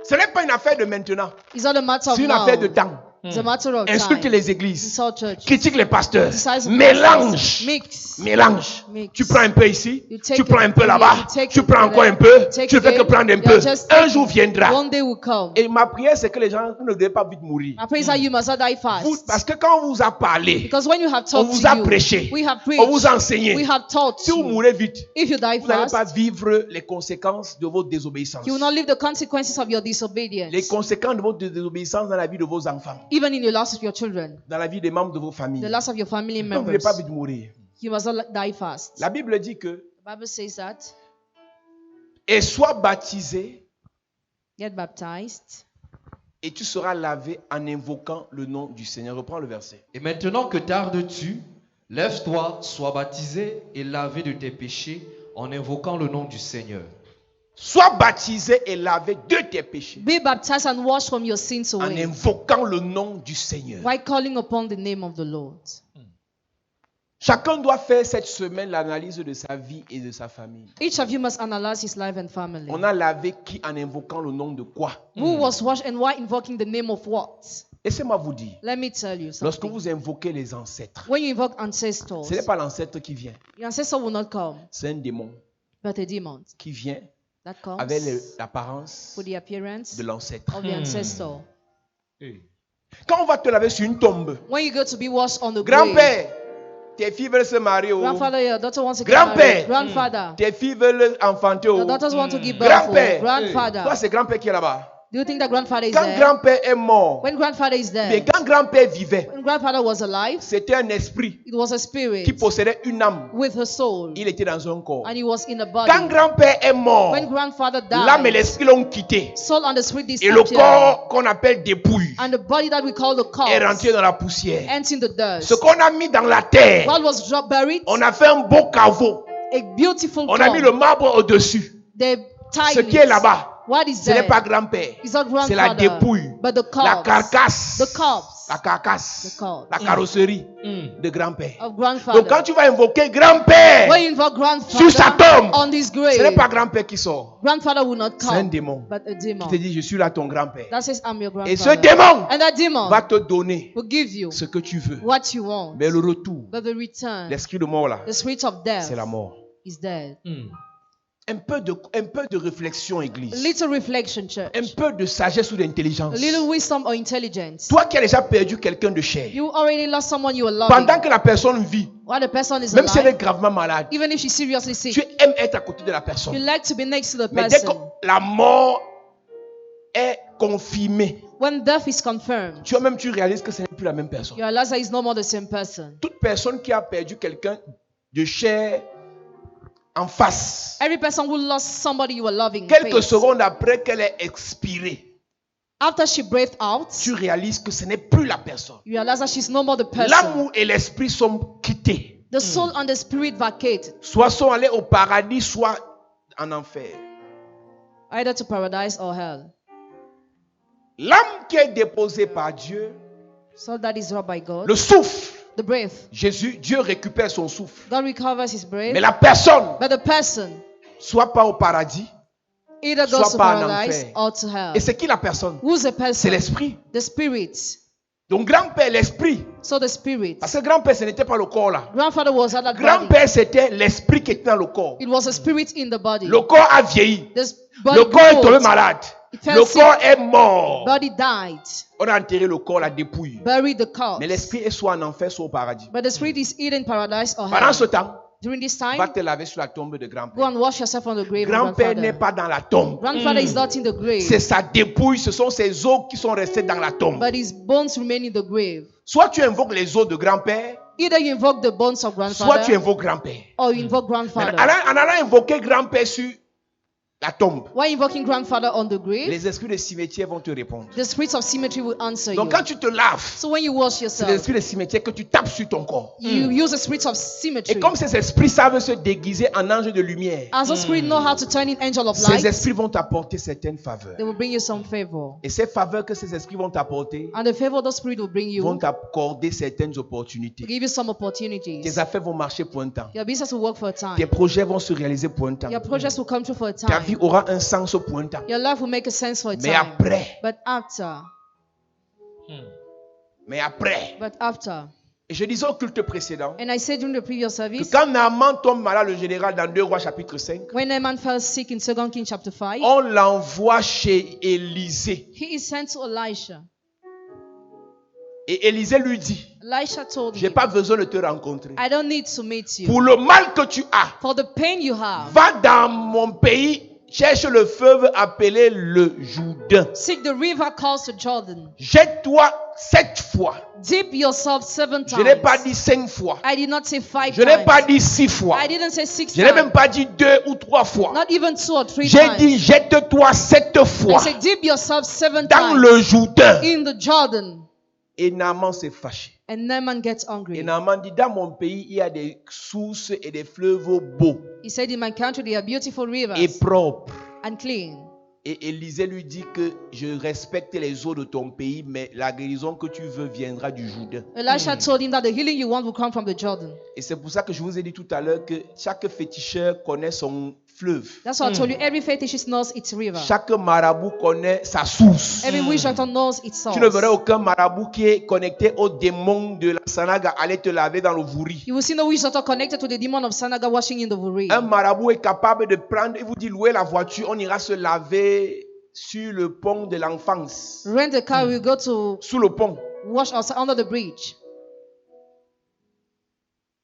Ce n'est pas une affaire de maintenant, It's not a matter of c'est une now. affaire de temps. It's a matter of Insulte time. les églises, Insult churches. critique les pasteurs, Criticize the mélange, pastors. Mix. mélange. Mix. Tu prends un peu ici, You take tu prends un peu it là-bas, here, you take tu it prends encore there, un peu, take tu it fais que there, prendre un you're peu. just Un taking jour it. viendra. One day will come. Et ma prière, c'est que les gens vous ne devez pas vite mourir. My prayer is that you must not die fast. Parce que quand on vous a parlé, Because when you have on talked vous to a you, prêché, we have on vous a preached, enseigné. we have taught Si vous you. mourrez vite, If you die vous n'allez pas fast, vivre les conséquences de votre désobéissance. you will not live the consequences of your disobedience. Les conséquences de votre désobéissance dans la vie de vos enfants, Even in the loss of your children, dans la vie des membres de vos familles. the loss of your family Donc, vous n'allez members. pas vite mourir. You must not die fast. La Bible dit que The Bible says that. et sois baptisé Get baptized. et tu seras lavé en invoquant le nom du Seigneur. Reprends le verset. Et maintenant que tardes-tu, lève-toi, sois baptisé et lavé de tes péchés en invoquant le nom du Seigneur. Sois baptisé et lavé de tes péchés Be baptized and washed from your sins en away invoquant le nom du Seigneur. by calling upon the name of the Lord. Chacun doit faire cette semaine l'analyse de sa vie et de sa famille. Each of you must analyze his life and family. On a lavé qui en invoquant le nom de quoi? Who was washed and why invoking the name of what? Laissez-moi vous dire, Let me tell you lorsque something. vous invoquez les ancêtres, When you invoke ancestors, ce n'est pas l'ancêtre qui vient, your ancestor will not come, c'est un démon but a demon qui vient that comes avec l'apparence with the appearance de l'ancêtre. of the ancestor. Quand on va te laver sur une tombe, When you go to be washed on the grave, grand-père, tes filles veulent se marier, oh. grandfather, your daughter wants to get Grand-père. married. Grandfather, Tes filles veulent enfanter, your oh. daughters want to give birth. Oh. Grand-père, Grandfather, toi c'est grand-père qui est là-bas. do you think that grandfather is Quand there? grand-père est mort, When grandfather is mais there, quand grand-père vivait, when grandfather was alive, c'était un esprit it was a spirit qui possédait une âme. with a soul, Il était dans un corps. and he was in a Quand body. grand-père est mort, When grandfather l'âme et died, l'esprit l'ont quitté. soul and the spirit Et le disappeared, corps qu'on appelle dépouille and the body that we call the est corpse rentré dans la poussière. ends in the dust. Ce qu'on a mis dans la terre, What was buried? on a fait un beau caveau. A beautiful On a mis le tomb. marbre au-dessus. They tied Ce qui est it. là-bas, What is ce n'est there? pas grand-père. It's not C'est la grandfather, dépouille, but the la corpse, carcasse, the corpse la carcasse, The corpse. la carrosserie de grand-père. of grandfather. Donc quand tu vas invoquer grand-père, When you invoke sur sa grandfather tombe, on this ce n'est grave, pas grand-père qui sort. grandfather will not C'est un come, démon but a demon. qui te dit, je suis là ton grand-père. That says, I'm your Et ce grandfather. démon And that demon va te donner will give you ce que tu veux. what you want. Mais le retour, But the return, l'esprit de mort là, the spirit of death c'est la mort. is dead. Un peu de réflexion, A église. little reflection, church. Un peu de sagesse ou d'intelligence. A little wisdom or intelligence. Toi qui as déjà perdu quelqu'un de cher, You already lost someone you were loving. pendant que la personne vit, While the person is même si elle est alive, gravement malade, even if she's seriously sick, tu aimes être à côté de la you personne. like to be next to the Mais dès que person. la mort est confirmée, When death is confirmed, tu réalises que ce n'est plus la même personne. you realize that it's no more the same person. Toute personne qui a perdu quelqu'un de cher en face, Every person who lost somebody you were loving, quelques face, secondes après qu'elle est expirée, after she breathed out, tu réalises que ce n'est plus la personne. you realize that she's no more the person. L'amour et l'esprit sont quittés. The soul and the spirit vacate, Soit sont allés au paradis, soit en enfer. either to paradise or hell. L'âme qui est déposée par Dieu, So that is robbed by God. le souffle, The breath. Dieu récupère son souffle. God recovers his breath. Mais la personne, But the person soit pas au paradis, either soit goes to pas en paradise enfer. or to hell. Et c'est qui la personne? Who's the C'est person? l'esprit. The spirit. Donc grand-père, l'esprit. So the spirit. Parce que grand-père, ce n'était pas le corps là. Grandfather was at that body. Grand-père, c'était l'esprit qui était dans le corps. It was a spirit in the body. Le corps a vieilli. This Le body corps est tombé grew. malade. It fell Le sick. corps est mort. Body died. On a enterré le corps, la dépouille. Buried the corpse. Mais l'esprit est soit en enfer, soit au paradis. But the spirit is either in paradise or Pendant hell. ce temps, During this va time, te laver sur la tombe de go grand-père. and wash yourself on the grave of Grand-père n'est grandfather. pas dans la tombe. Grandfather is not in the grave, C'est sa dépouille, ce sont ses os qui sont restés dans la tombe. but his bones remain in the grave. Soit tu invoques les os de grand-père, Either you invoke the bones of soit grandfather tu invoques grand-père. or you invoke grandfather. En allant invoquer grand-père sur la tombe, While invoking grandfather on the grave, les esprits de cimetière vont te répondre. the spirits of cemetery will answer you. Donc quand tu te laves, So when you wash c'est les yourself, esprits de cimetière que tu tapes sur ton corps. you use the spirits of Et cemetery. comme ces esprits savent se déguiser en ange de lumière, As the spirit know how to turn in angel of ces light, esprits vont t'apporter certaines faveurs. they will bring you some favor. Et ces faveurs que ces esprits vont t'apporter And the favor the spirit will bring vont you t'accorder certaines to opportunités. give you some Tes opportunities. affaires vont marcher pour un temps. Your business will work for a Tes time. projets vont se réaliser pour un temps. Your projects will come true for a Ta vie time. aura un sens pour un temps. Your life will make a sense for a Mais time. après, But after, but after. Et je disais au culte précédent and I said during the previous que service, quand Naaman tombe malade, le général, dans 2 Rois chapitre 5, when a man fell sick in 2 Kings chapter 5, on l'envoie chez Élisée. he is sent to Elisha. Et Élisée lui dit, Elisha told j'ai him, pas besoin de te rencontrer. I don't need to meet you. Pour le mal que tu as, For the pain you have, va dans mon pays, cherche le fleuve appelé le Jourdain. seek the river called to Jordan. Jette-toi 7 fois. Dip yourself 7 Je n'ai pas times. dit 5 fois. I did not say 5 Je n'ai pas times. dit 6 fois. I didn't say 6 Je n'ai même times. pas dit 2 ou 3 fois. Not even 2 or 3 J'ai dit times. jette-toi 7 I fois said dip yourself 7 dans times le Jourdain. in the Jordan. Et Naaman s'est fâché. And Naaman gets Et angry. Naaman dit, dans mon pays, il y a des sources et des fleuves beaux He said, in my country there are beautiful et rivers propres. and clean. Et Élisée lui dit que je respecte les eaux de ton pays, mais la guérison que tu veux viendra du Jourdain. Elisha told him that the healing you want will come from the Jordan. Et c'est pour ça que je vous ai dit tout à l'heure que chaque féticheur connaît son fleuve. That's why I told you every fetish knows its river. Chaque marabout connaît sa source. Every witch doctor knows its source. Tu ne verras aucun marabout qui est connecté au démon de la Sanaga aller te laver dans le Vouri. You will see no witch doctor connected to the demon of Sanaga washing in the Vuri. Un marabout est capable de prendre, il vous dit louer la voiture, on ira se laver sur le pont de l'enfance. Rent a car, we go to Sous le pont. wash outside under the bridge.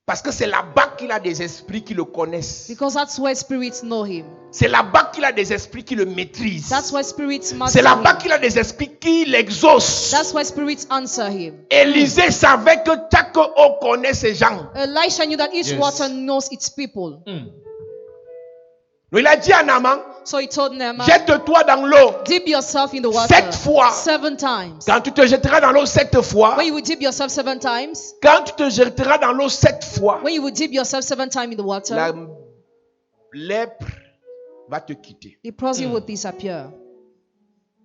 Parce que c'est là-bas qu'il a des esprits qui le connaissent. Because that's where spirits know him. C'est là-bas qu'il a des esprits qui le maîtrisent. That's where spirits C'est master là-bas him. qu'il a des esprits qui l'exaucent. That's why spirits answer him. Élisée savait que chaque eau connaît ses gens. Elisha knew that each Yes. water knows its people. Il a dit à Naaman, So he told Naaman, jette-toi dans l'eau dip yourself in the water 7 fois. 7 times. Quand tu te jetteras dans l'eau 7 fois, When you would dip yourself 7 times, quand tu te jetteras dans l'eau 7 fois, when you would dip yourself 7 times in the water, la lèpre va te quitter. leprosy would disappear.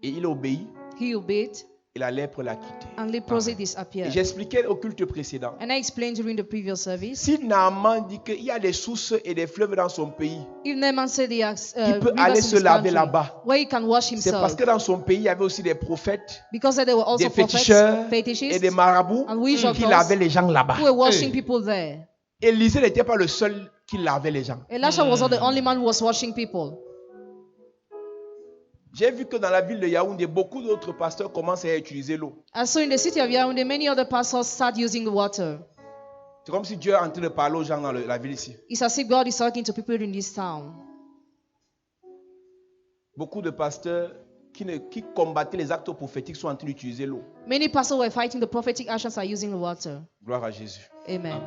Et il obéit, He obeyed, et la lèpre l'a quitté. and leprosy Et disappeared. j'expliquais au culte précédent. And I explained during the previous service, Si Naaman dit qu'il y a des sources et des fleuves dans son pays, if Naaman said he has il peut rivers aller in se his laver country, là-bas. where he can wash C'est parce himself, que dans son pays, il y avait aussi des prophètes, because there were also des prophets, féticheurs et fetishists, des marabouts and witch qui doctors lavaient les gens là-bas. who were washing people there. Élisée n'était pas le seul qui lavait les gens. Elisha was not the only man who was washing people. J'ai vu que dans la ville de Yaoundé, beaucoup d'autres pasteurs commencent à utiliser l'eau. And so in the city of Yaoundé, many other pastors start using the water. C'est comme si Dieu est en train de parler aux gens dans la ville ici. It's as if God is talking to people in this town. Beaucoup de pasteurs qui combattaient les actes prophétiques sont en train d'utiliser l'eau. Many pastors who are fighting the prophetic actions are using the water. Gloire à Jésus. Amen.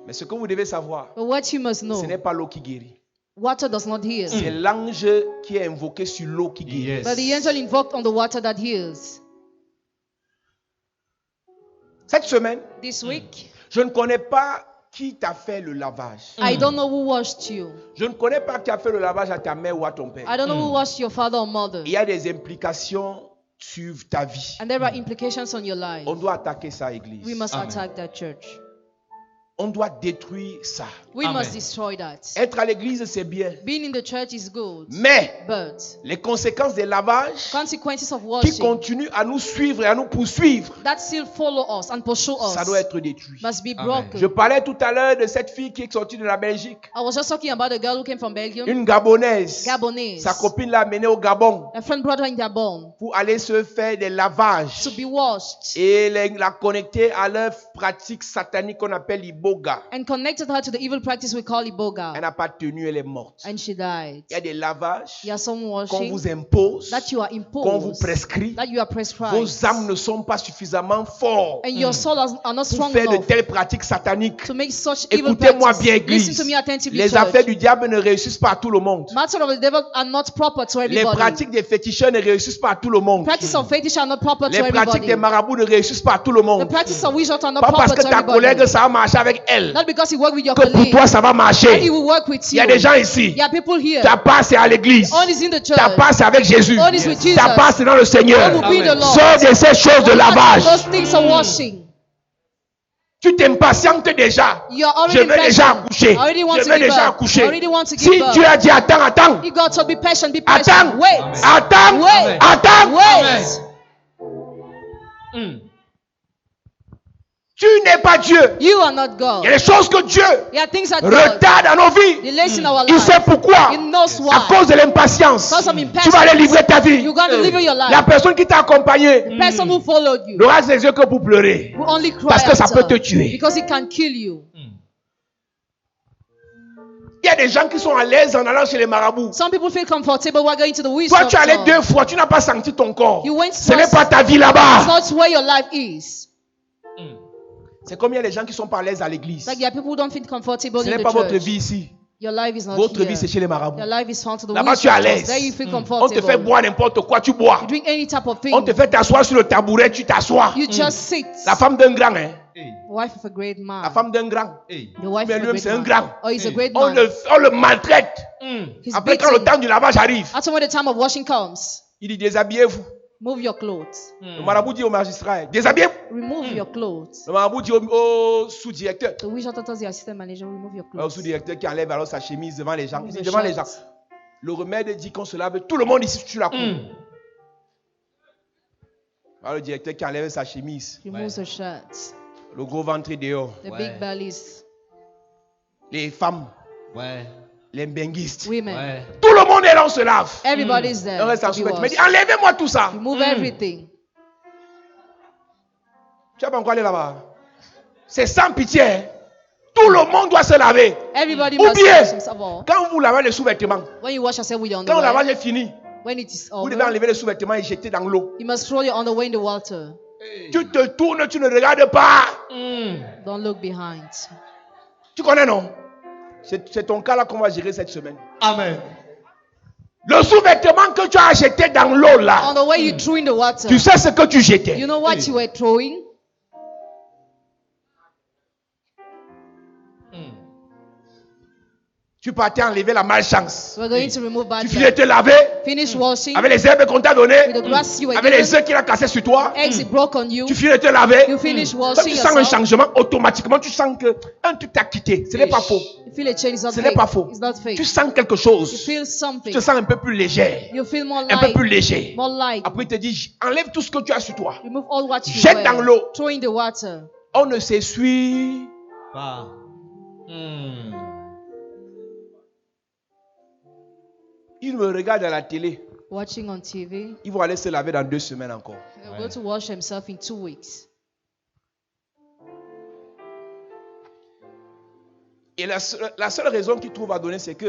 Mais ce que vous devez savoir, But what you must ce know, n'est pas l'eau qui guérit. water does not heal. C'est l'ange qui est invoqué sur l'eau qui guérit. Yes. But the angel invoked on the water that heals. Cette semaine, This week, je ne connais pas qui t'a fait le lavage. I don't know who washed you. Je ne connais pas qui a fait le lavage à ta mère ou à ton père. I don't know who washed your father or mother. Il y a des implications sur ta vie. And there are implications on your life. On doit attaquer ça, Église. We must Amen. attack that church. On doit détruire ça. We Amen. must destroy that. Être à l'église, c'est bien. Being in the church is good. Mais But les conséquences des lavages consequences of qui washing continuent à nous suivre et à nous poursuivre, that still follow us and pursue ça us doit être détruit. must be Amen. broken. Je parlais tout à l'heure de cette fille qui est sortie de la Belgique. I was just talking about a girl who came from Belgium, Une Gabonaise. Gabonese. Sa copine l'a amenée au Gabon A friend brought her in Gabon pour aller se faire des lavages to be washed et la connecter à leur pratique satanique qu'on appelle l'Iboga. and connected her to the evil practice we call Iboga. Elle n'a pas tenu, elle est morte. And she died. Il y a des lavages You have some qu'on washing vous impose, that you are qu'on vous imposed, prescrit. that you are prescribed. Vos âmes ne sont pas suffisamment fortes And your soul are not pour strong faire de enough telles pratiques sataniques. to make such evil Écoutez-moi bien, practice. Listen Église. to me attentively, Les church. affaires du diable ne réussissent pas à tout le monde. Matters of the devil are not proper to Les everybody. pratiques des féticheurs ne réussissent pas à tout le monde. Practice of fetish are not proper to Les pratiques everybody. des marabouts ne réussissent pas à tout le The monde. practice of witchcraft are not Pas parce proper que to ta collègue, everybody. ça va marcher avec elle, Not because you work with your que pour colleague, toi, ça va that he marcher. will work with Il y you. a des gens ici. There are people here. Ta part, c'est à l'église. All is in the church. Ta part, c'est avec Jésus. All is with Jesus. Ta part, c'est dans le Seigneur. All will be the Lord. Sors de ces choses de lavage. Those things are washing. Tu t'impatientes déjà. You are Je already veux déjà patient. accoucher. I already want Je to veux give déjà birth. accoucher. I already want to Si give birth. Dieu a dit attends, You got to be patient. Be attends, patient. Wait. attends, Wait. attends. Wait. Tu n'es pas Dieu. You are not Il God. y a des choses que Dieu There are things that God retarde dans nos vies. delays in our Il life. sait pourquoi. He knows À why. cause de l'impatience. Because of Tu vas aller livrer ta vie. You're going to live your La life. personne qui t'a accompagné The person who followed you n'aura ses yeux que pour pleurer. will only cry Parce que ça after, peut te tuer. because it can kill you. Il y a des gens qui sont à l'aise en allant chez les marabouts. Some people feel comfortable while going to the witch Toi, tu es allé doctor. 2 fois, tu n'as pas senti ton corps. You went Ce n'est twice. pas ta vie It's là-bas. not where your life is. C'est comme il y a des gens qui sont pas à l'aise à l'église. Like there are people who don't feel comfortable Ce in n'est the pas votre church. vie ici. Your life is not Votre here. vie, c'est chez les marabouts. Your life is found to the Là-bas, witch tu es à doctors. l'aise. There you feel On te comfortable. fait boire n'importe quoi, tu bois. You drink any type of On te thing. fait t'asseoir sur le tabouret, tu t'assois. You just sit. La femme d'un grand, hein. Hey, Wife of a great La man. femme d'un grand. hey. The wife Mais of a lui-même, c'est un great man. grand. Oh, he's a great On man. le maltraite. He's Après, quand le beaten. temps du lavage arrive, After when the time of washing comes, il dit déshabillez-vous. move your clothes. Le marabout dit au magistrat, déshabillez-vous. Remove your clothes. Le marabout dit au sous-directeur. The witch doctor tells the assistant manager, remove your Au clothes. sous-directeur qui enlève alors sa chemise devant les gens. Il Remove dit your devant les gens. shirt. Le remède dit qu'on se lave tout le monde ici sur la cour. Alors le directeur qui enlève sa chemise. Removes her shirt. Le gros ventre est dehors. The Ouais. big bellies. Les femmes, Ouais, les benguistes. Women. ouais. Tout le monde est là, on se lave. Everybody's there. On reste en to be sous-vêtements. Il dit washed. enlevez-moi tout ça. Remove everything. Tu vas pas encore aller là-bas. C'est sans pitié. Hein. Tout le monde doit se laver. Everybody Ou must bien, wash himself off. quand vous lavez les sous-vêtements, When you wash yourself with your quand le lavage underwear, est fini, when it is vous devez over, enlever les sous-vêtements et jeter dans l'eau. you must throw your underwear in the water. Tu te tournes, tu ne regardes pas. Don't look behind. Tu connais, non? C'est ton cas là qu'on va gérer cette semaine. Amen. Le sous-vêtement que tu as jeté dans l'eau là, On the way you threw in the water, tu sais ce que tu jetais. you know what you were throwing? Tu partais enlever la malchance. We're going to remove bad Tu finis de luck. te laver Finish washing avec les herbes qu'on t'a données, with the grass you were avec les given. œufs qu'il a cassés sur toi. Eggs it broke on you. Tu finis de te laver. You finish Quand washing tu sens un yourself. changement, automatiquement, tu sens que un truc t'a quitté. Ce n'est pas faux. You feel a change. It's not Ce n'est fake. pas faux. It's not fake. Tu sens quelque You chose. feel Tu something. te sens un peu plus léger. You feel more Un peu light. plus léger. More light. Après, il te dit, enlève tout ce que tu as sur toi. Remove all what you Jette wear. dans l'eau. Throw in the water. On ne s'essuie. Pas. Ils me regardent à la télé. Watching on TV. Ils vont aller se laver dans 2 semaines encore. They'll go to wash themselves in 2 weeks. Et la seule raison qu'ils trouvent à donner, c'est que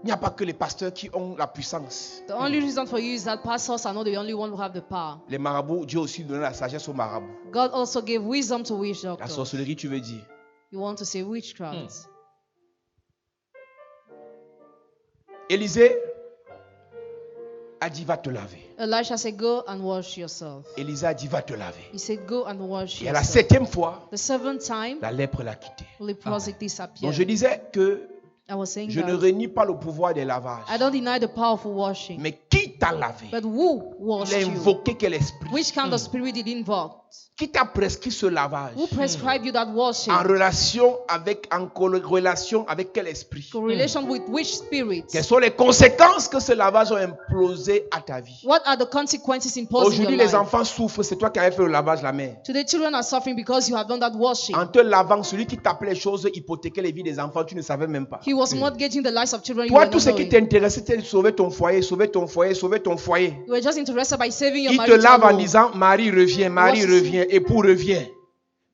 il n'y a pas que les pasteurs qui ont la puissance. The only reason for you is that pastors are not the only one who have the power. Les marabouts, Dieu aussi donné la sagesse aux marabouts. God also gave wisdom to witch La doctors. sorcellerie, tu veux dire. You want to say witchcraft. Élisée a dit, va te laver. Elisha said, go and wash yourself. Élisée a dit, va te laver. He said, go and wash Et à la yourself. 7e fois, The 7th time, la lèpre l'a quitté. leprosy Donc disappeared. je disais que I was saying je ne that renie pas le pouvoir des lavages. I don't deny the power of washing. Mais qui t'a lavé? But who Il washed a you? invoqué quel esprit? Which kind of spirit did he invoke? Qui t'a prescrit ce lavage? Who prescribed you that washing? En relation avec quel esprit? Correlation with which spirit? Quelles sont les conséquences que ce lavage a imposées à ta vie? What are the consequences imposed in Aujourd'hui, your les life? enfants souffrent, c'est toi qui avais fait le lavage la mère. Today, children are suffering because you have done that washing. En te lavant, celui qui t'appelait les choses hypothéquaient les vies des enfants, tu ne savais même pas. He was mortgaging the lives of children you Toi, were tout not ce qui knowing. t'intéressait, c'était de sauver ton foyer, sauver ton foyer, sauver ton foyer. You were just interested by saving your Il te marriage lave en alone. disant, Marie revient, Marie What is- revient, époux revient.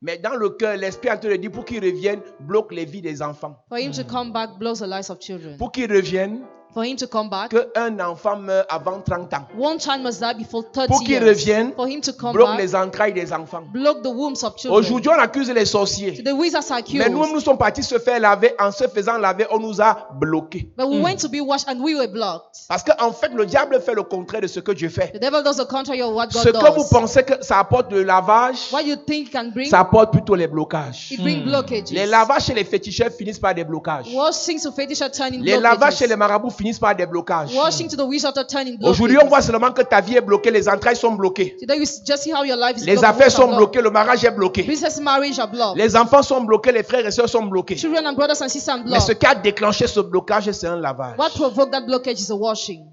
Mais dans le cœur, l'esprit en te le dit, pour qu'il revienne, bloque les vies des enfants. For him to come back blows the lives of children. Pour qu'il revienne, For him to come back, qu'un enfant meurt avant 30 ans. one child must die before 30 Pour qu'il years. revienne, For him to come bloque back, les entrailles des enfants. block the wombs of children. Aujourd'hui, on accuse les sorciers. The wizards are accused. Mais nous sommes partis se faire laver. En se faisant laver, on nous a bloqués. But we went to be washed and we were blocked. Parce qu'en fait, le diable fait le contraire de ce que Dieu fait. The devil does the contrary of what God Ce que vous does. pensez que ça apporte le lavage, What you think can bring, ça apporte plutôt les blocages. it brings blockages. Les lavages chez les féticheurs finissent par des blocages. Washing to fetish are turning Les lavages chez les blockages. marabouts finissent par des blocages. Washing to the wizard are turning Aujourd'hui, on voit blockages. seulement que ta vie est bloquée, les entrailles sont bloquées. Today you just see how your life is Les blocked, affaires the sont roots are bloquées, le mariage est bloqué. blocked. Business marriage are blocked. Les enfants sont bloqués, les frères et sœurs sont bloqués. Children and brothers and sisters are Mais ce blocked. qui a déclenché ce blocage, c'est un lavage. What provoked that blockage is a washing.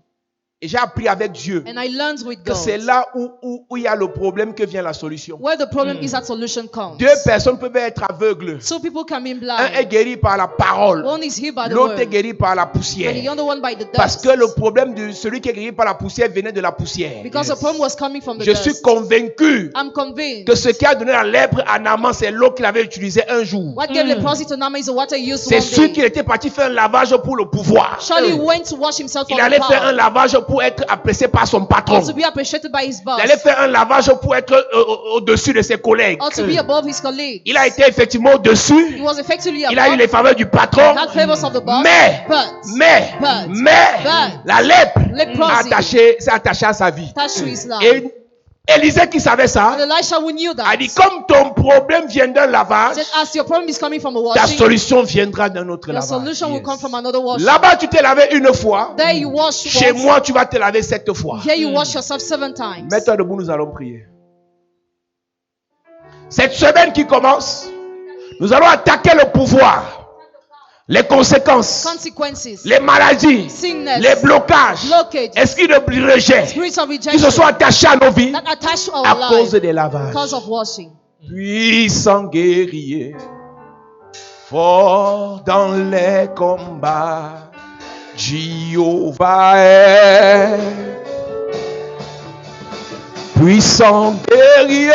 Et j'ai appris avec Dieu And I learned with que God. c'est là où il y a le problème que vient la solution. Where the problem is, that solution comes. 2 personnes peuvent être aveugles. Two people can be Un est blind. guéri par la parole. One is healed by the L'autre est word. guéri par la And the poussière. other one by the Parce dust. que le problème de celui qui est guéri par la poussière venait de la poussière. Because the problem was coming from the Je suis dust. convaincu I'm convinced. que ce qui a donné la lèpre à Naaman, c'est l'eau qu'il avait utilisée un jour. What gave leprosy to Naaman is the water he used C'est one sûr qu'il day. était parti faire un lavage pour le pouvoir. Surely he went to wash himself for Il the allait faire un power. lavage pour être apprécié par son patron. Or to be appreciated by his boss. Il allait faire un lavage pour être au-dessus de ses collègues. Or to be above his colleagues. Il a été effectivement au-dessus. He was effectively Il a eu above. les faveurs du patron. Had favors of the boss. Mais But la lèpre leprosy s'est attachée à sa vie. attached to his life. Et Élisée qui savait ça, And Elisha, who knew that, a dit comme ton problème vient d'un lavage, said, as your problem is coming from a ta washing, solution viendra d'un autre your lavage. solution will come from another washing. Là-bas, tu t'es lavé une fois. There you wash Chez once. moi, tu vas te laver 7 fois. Here you wash yourself 7 times. Mets-toi debout, nous allons prier. Cette semaine qui commence, nous allons attaquer le pouvoir, les conséquences, Consequences, les maladies, sickness, les blocages, blockages, esprits de rejet spirits of qui se rejection sont attachés à nos vies that attach to à our cause life des lavages. because of washing. Puissant guerrier, fort dans les combats, Jéhovah est. Puissant guerrier,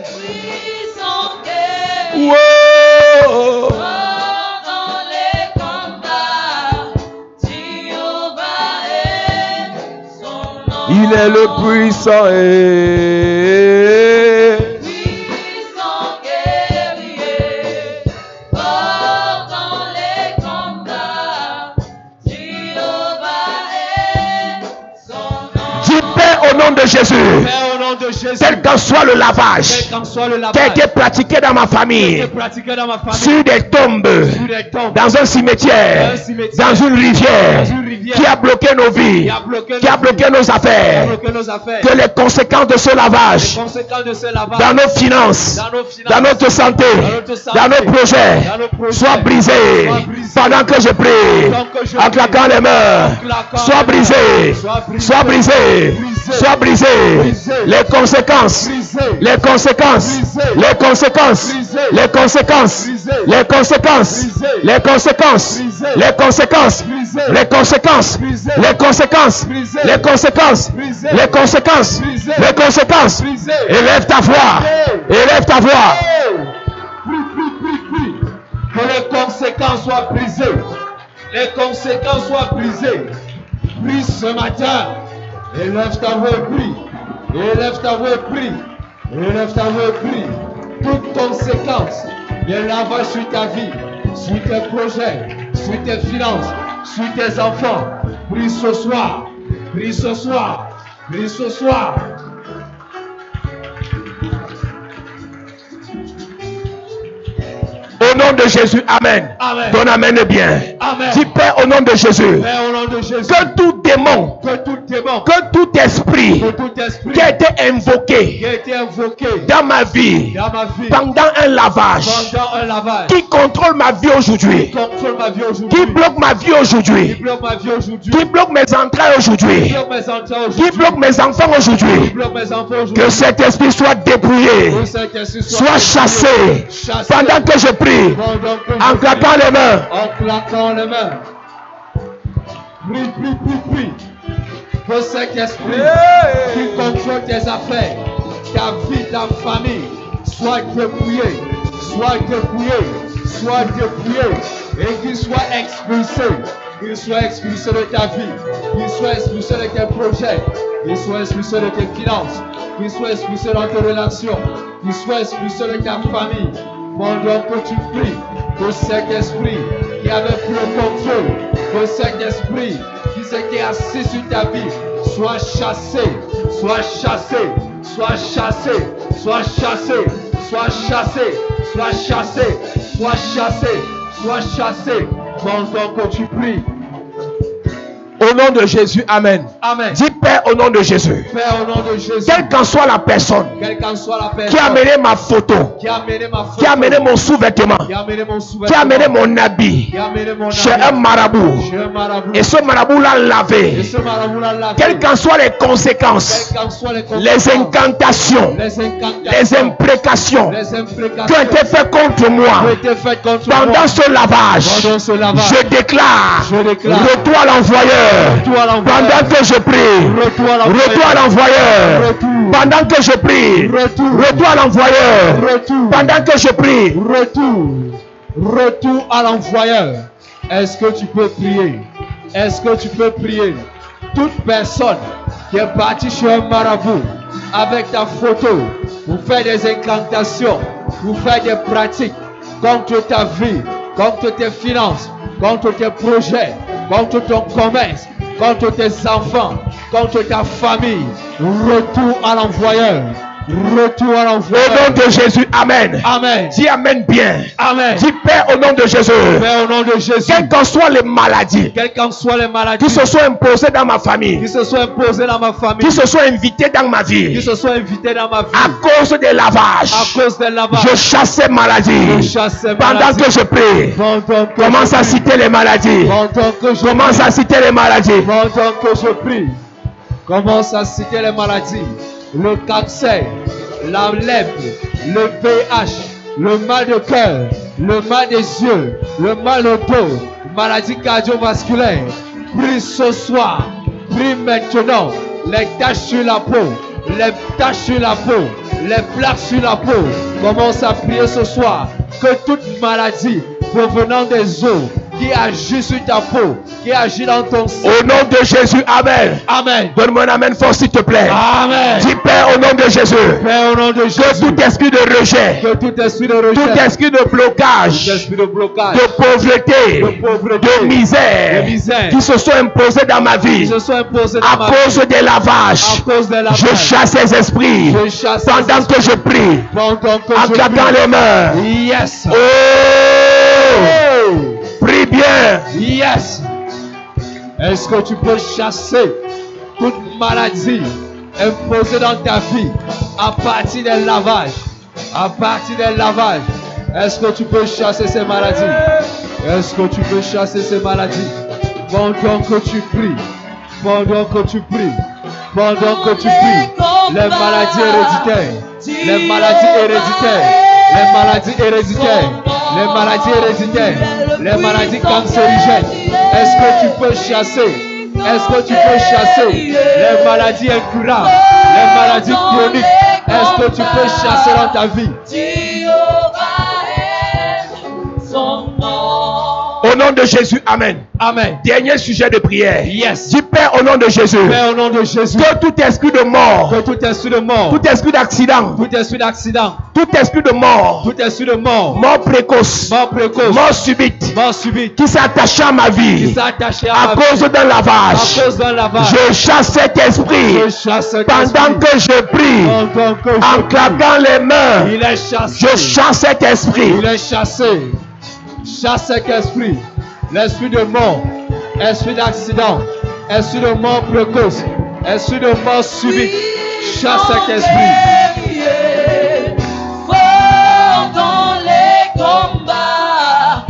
Puissant guerrier, wow. dans les combats, Jéhovah est son nom. Il est le puissant et Puissant guerrier, fort dans les combats, Jéhovah est son nom. dis Père au nom de Jésus, Père, au nom de Jésus, quel qu'en soit le lavage quel qu'en soit le qui a lavage été pratiqué dans ma qui a famille, été pratiqué dans ma famille, sur des tombes, sur les tombes, dans un cimetière, dans une rivière, qui a bloqué nos vies, qui a bloqué nos affaires, nos affaires, que les conséquences de ce lavage conséquences de ce lavage dans nos finances, dans notre santé, dans nos projets, soient brisées pendant que je prie, en claquant les mains, soient brisées, soient brisées, soient brisées, les conséquences, les conséquences, les conséquences, les conséquences, les conséquences, les conséquences, les conséquences, les conséquences, les conséquences, les conséquences, les conséquences, les conséquences. Élève ta voix, élève ta voix. que les conséquences soient brisées, les conséquences soient brisées. Prie ce matin, élève ta voix et prie, élève ta voix et prie, élève ta voix et prie. Toute conséquence de lavage sur ta vie, sur tes projets, sur tes finances, sur tes enfants, prie ce soir, prie ce soir, prie ce soir. Au nom de Jésus, amen. Amen. Ton amen est bien. Amen. Dis Père au nom de Jésus. Père, au nom de Jésus, Que tout démon, que tout démon, que tout esprit que tout esprit qui a été invoqué qui a été invoqué dans ma vie dans ma vie pendant un lavage, pendant un lavage, qui contrôle ma vie aujourd'hui, contrôle ma vie aujourd'hui, qui bloque ma vie qui aujourd'hui, bloque ma vie aujourd'hui, qui bloque mes entrailles qui aujourd'hui, bloque mes entrées qui aujourd'hui, bloque mes enfants qui aujourd'hui, bloque mes enfants que aujourd'hui, cet esprit soit dépouillé, que cet esprit soit chassé chassé pendant que je prie, pendant que en je claquant les mains. en claquant les mains. Prie, prie, prie, prie. Que cet esprit qui contrôle tes affaires, ta vie, ta famille, soit dépouillé, soit dépouillé, soit dépouillé, et qu'il soit expulsé. Qu'il soit expulsé de ta vie, qu'il soit expulsé de tes projets, qu'il soit expulsé de tes finances, qu'il soit expulsé dans tes relations, qu'il soit expulsé de ta famille. Pendant que tu pries, que cet esprit qui avait pris le contrôle, que cet esprit qui s'était assis sur ta vie, soit chassé, soit chassé, soit chassé, soit chassé, soit chassé, soit chassé, soit chassé, soit chassé, pendant que tu pries. Au nom de Jésus, amen. Amen. Dis Père au nom de Jésus. Père, au nom de Jésus, Quelle qu'en soit la personne quelle qu'en soit la qui a personne amené ma photo, qui a amené ma qui a amené mon sous-vêtement, qui a amené mon qui a amené sous-vêtement, mon habit qui a amené mon chez habit, un marabout, chez un marabout, et ce marabout l'a et lavé, ce marabout l'a lavé, quelles qu'en soient les conséquences, quelles qu'en soient les les conséquences, incantations, les incantations, les imprécations les qui ont imprécations été faites contre qui moi ont été faites contre moi pendant ce lavage, pendant ce lavage. je déclare Je déclare retour à l'envoyeur. Retour à l'envoyeur. Pendant que je prie, Retour à retour à l'envoyeur. Retour. Pendant que je prie, Retour. retour à l'envoyeur. Retour. Pendant que je prie, Retour à l'envoyeur. Est-ce que tu peux prier? Est-ce que tu peux prier? toute personne qui est partie chez un marabout avec ta photo pour faire des incantations, pour faire des pratiques contre ta vie, contre tes finances, contre tes projets, contre ton commerce, contre tes enfants, contre ta famille, retour à l'envoyeur. Retour à l'envoyeur. Au nom de Jésus, Amen. Amen. Dis Amen bien. Amen. Dis Père au nom de Jésus. Père, au nom de Jésus. Quelles qu'en soient les maladies, Quelles qu'en soient les maladies qui se sont imposées dans ma famille, qui se sont imposées dans ma famille, qui se sont invitées dans ma qui vie, se sont invitées dans ma vie, à cause des lavages, à cause des lavages, je chasse ces maladies. je chasse ces Pendant maladies. que je prie, Pendant que commence je à prie. citer les maladies. Pendant que je Commence prie. à citer les maladies. Pendant que je prie, commence à citer les maladies. Le cancer, la lèpre, le VIH, le mal de cœur, le mal des yeux, le mal au dos, maladie cardiovasculaire. Prie ce soir, prie maintenant. Les taches sur la peau, les taches sur la peau, les plaques sur la peau. Commence à prier ce soir que toute maladie provenant des os qui agit sur ta peau, qui agit dans ton sang. Au nom de Jésus, Amen. Amen. Donne-moi un Amen fort s'il te plaît. Amen. Dis Père au nom de Jésus. Père, au nom de Jésus, Que tout esprit de rejet, que tout esprit de rejet, tout esprit de blocage, tout esprit de blocage, de pauvreté, de pauvreté, de misère, de misère, qui se sont imposés dans ma qui vie se sont imposés à dans ma cause vie, des lavages. à cause de la Je chasse ces esprits Je chasse pendant ces que je prie, pendant que en je claquant prie. les mains. Yes. Oh, prie bien. Yes. Est-ce que tu peux chasser toute maladie imposée dans ta vie à partir des lavages? À partir des lavages. Est-ce que tu peux chasser ces maladies? Est-ce que tu peux chasser ces maladies? Pendant que tu pries. Pendant que tu pries. Pendant que tu pries. Les maladies héréditaires. Les maladies héréditaires. Les maladies héréditaires. Les maladies héréditaires. Les maladies cancérigènes. Est-ce que tu peux chasser? Est-ce que tu peux chasser les maladies incurables? Les maladies chroniques. Est-ce que tu peux chasser dans ta vie? Au nom de Jésus, Amen. Amen. Dernier sujet de prière. Yes. Dis Père au nom de Jésus. Père, au nom de Jésus, Que tout esprit de mort, que tout esprit de mort, tout esprit d'accident, tout esprit d'accident, tout esprit de mort, tout esprit de mort, mort précoce, mort précoce, mort subite, mort subite, qui s'est attaché à ma qui vie s'est attaché à à ma vie, cause d'un à lavage, cause d'un lavage, je chasse cet esprit je chasse cet pendant esprit. que je prie, Pendant que en je claquant les mains. prie, il est chassé. Je chasse cet esprit. Il est chassé. Chasse cet esprit. L'esprit de mort, esprit d'accident, esprit de mort précoce, esprit de mort subite. Chasse cet esprit. Fort dans les combats,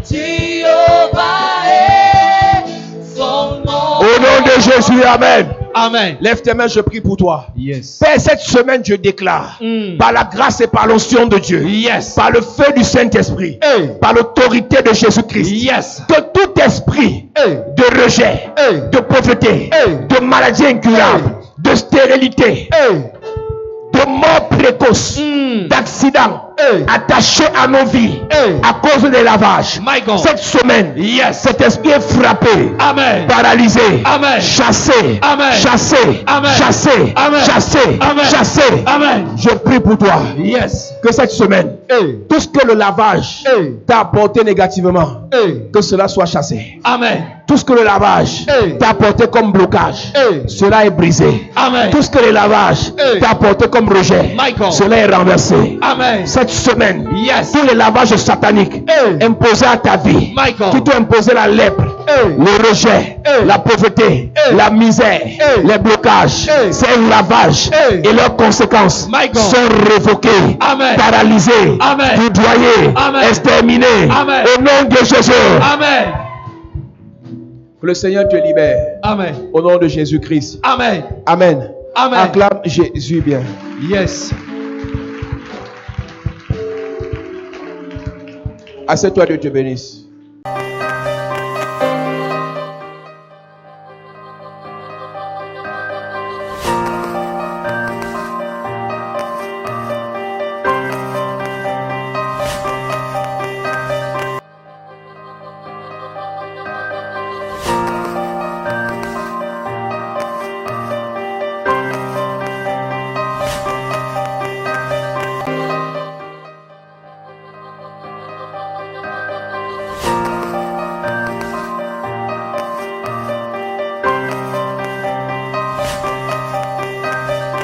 Jéhovah est son nom. Au nom de Jésus, Amen. Amen. Lève tes mains, je prie pour toi. Yes. Père, cette semaine, je déclare, par la grâce et par l'onction de Dieu, Yes. par le feu du Saint-Esprit, Hey. par l'autorité de Jésus-Christ, Yes. que tout esprit Hey. de rejet, Hey. de pauvreté, Hey. de maladie incurable, de stérilité, Hey. de mort précoce, d'accident, Hey. attaché à nos vies, Hey. à cause des lavages, My God. cette semaine, Yes. cet esprit est frappé, Amen. paralysé, Amen. chassé, Amen. chassé, Amen. chassé, Amen. chassé, Amen. chassé. Amen. Je prie pour toi Yes. que cette semaine, Hey. tout ce que le lavage Hey. t'a apporté négativement, Hey. que cela soit chassé. Amen. Tout ce que le lavage Hey. t'a apporté comme blocage, Hey. cela est brisé. Amen. Tout ce que le lavage Hey. t'a apporté comme rejet, Michael. cela est renversé. Amen. Cette semaine, Yes. tous les lavages sataniques Hey. imposés à ta vie, Michael. qui t'ont imposé la lèpre, Hey. le rejet, Hey. la pauvreté, Hey. la misère, Hey. les blocages, Hey. ces lavages Hey. et leurs conséquences Michael. sont révoqués, Amen. paralysés, Amen. foudroyés, Amen. exterminés. Amen. Au nom de Jésus. Amen. Que le Seigneur te libère. Amen. Au nom de Jésus-Christ. Amen. Amen. Amen. Acclame Jésus bien. Yes. Assieds-toi, Dieu te bénisse.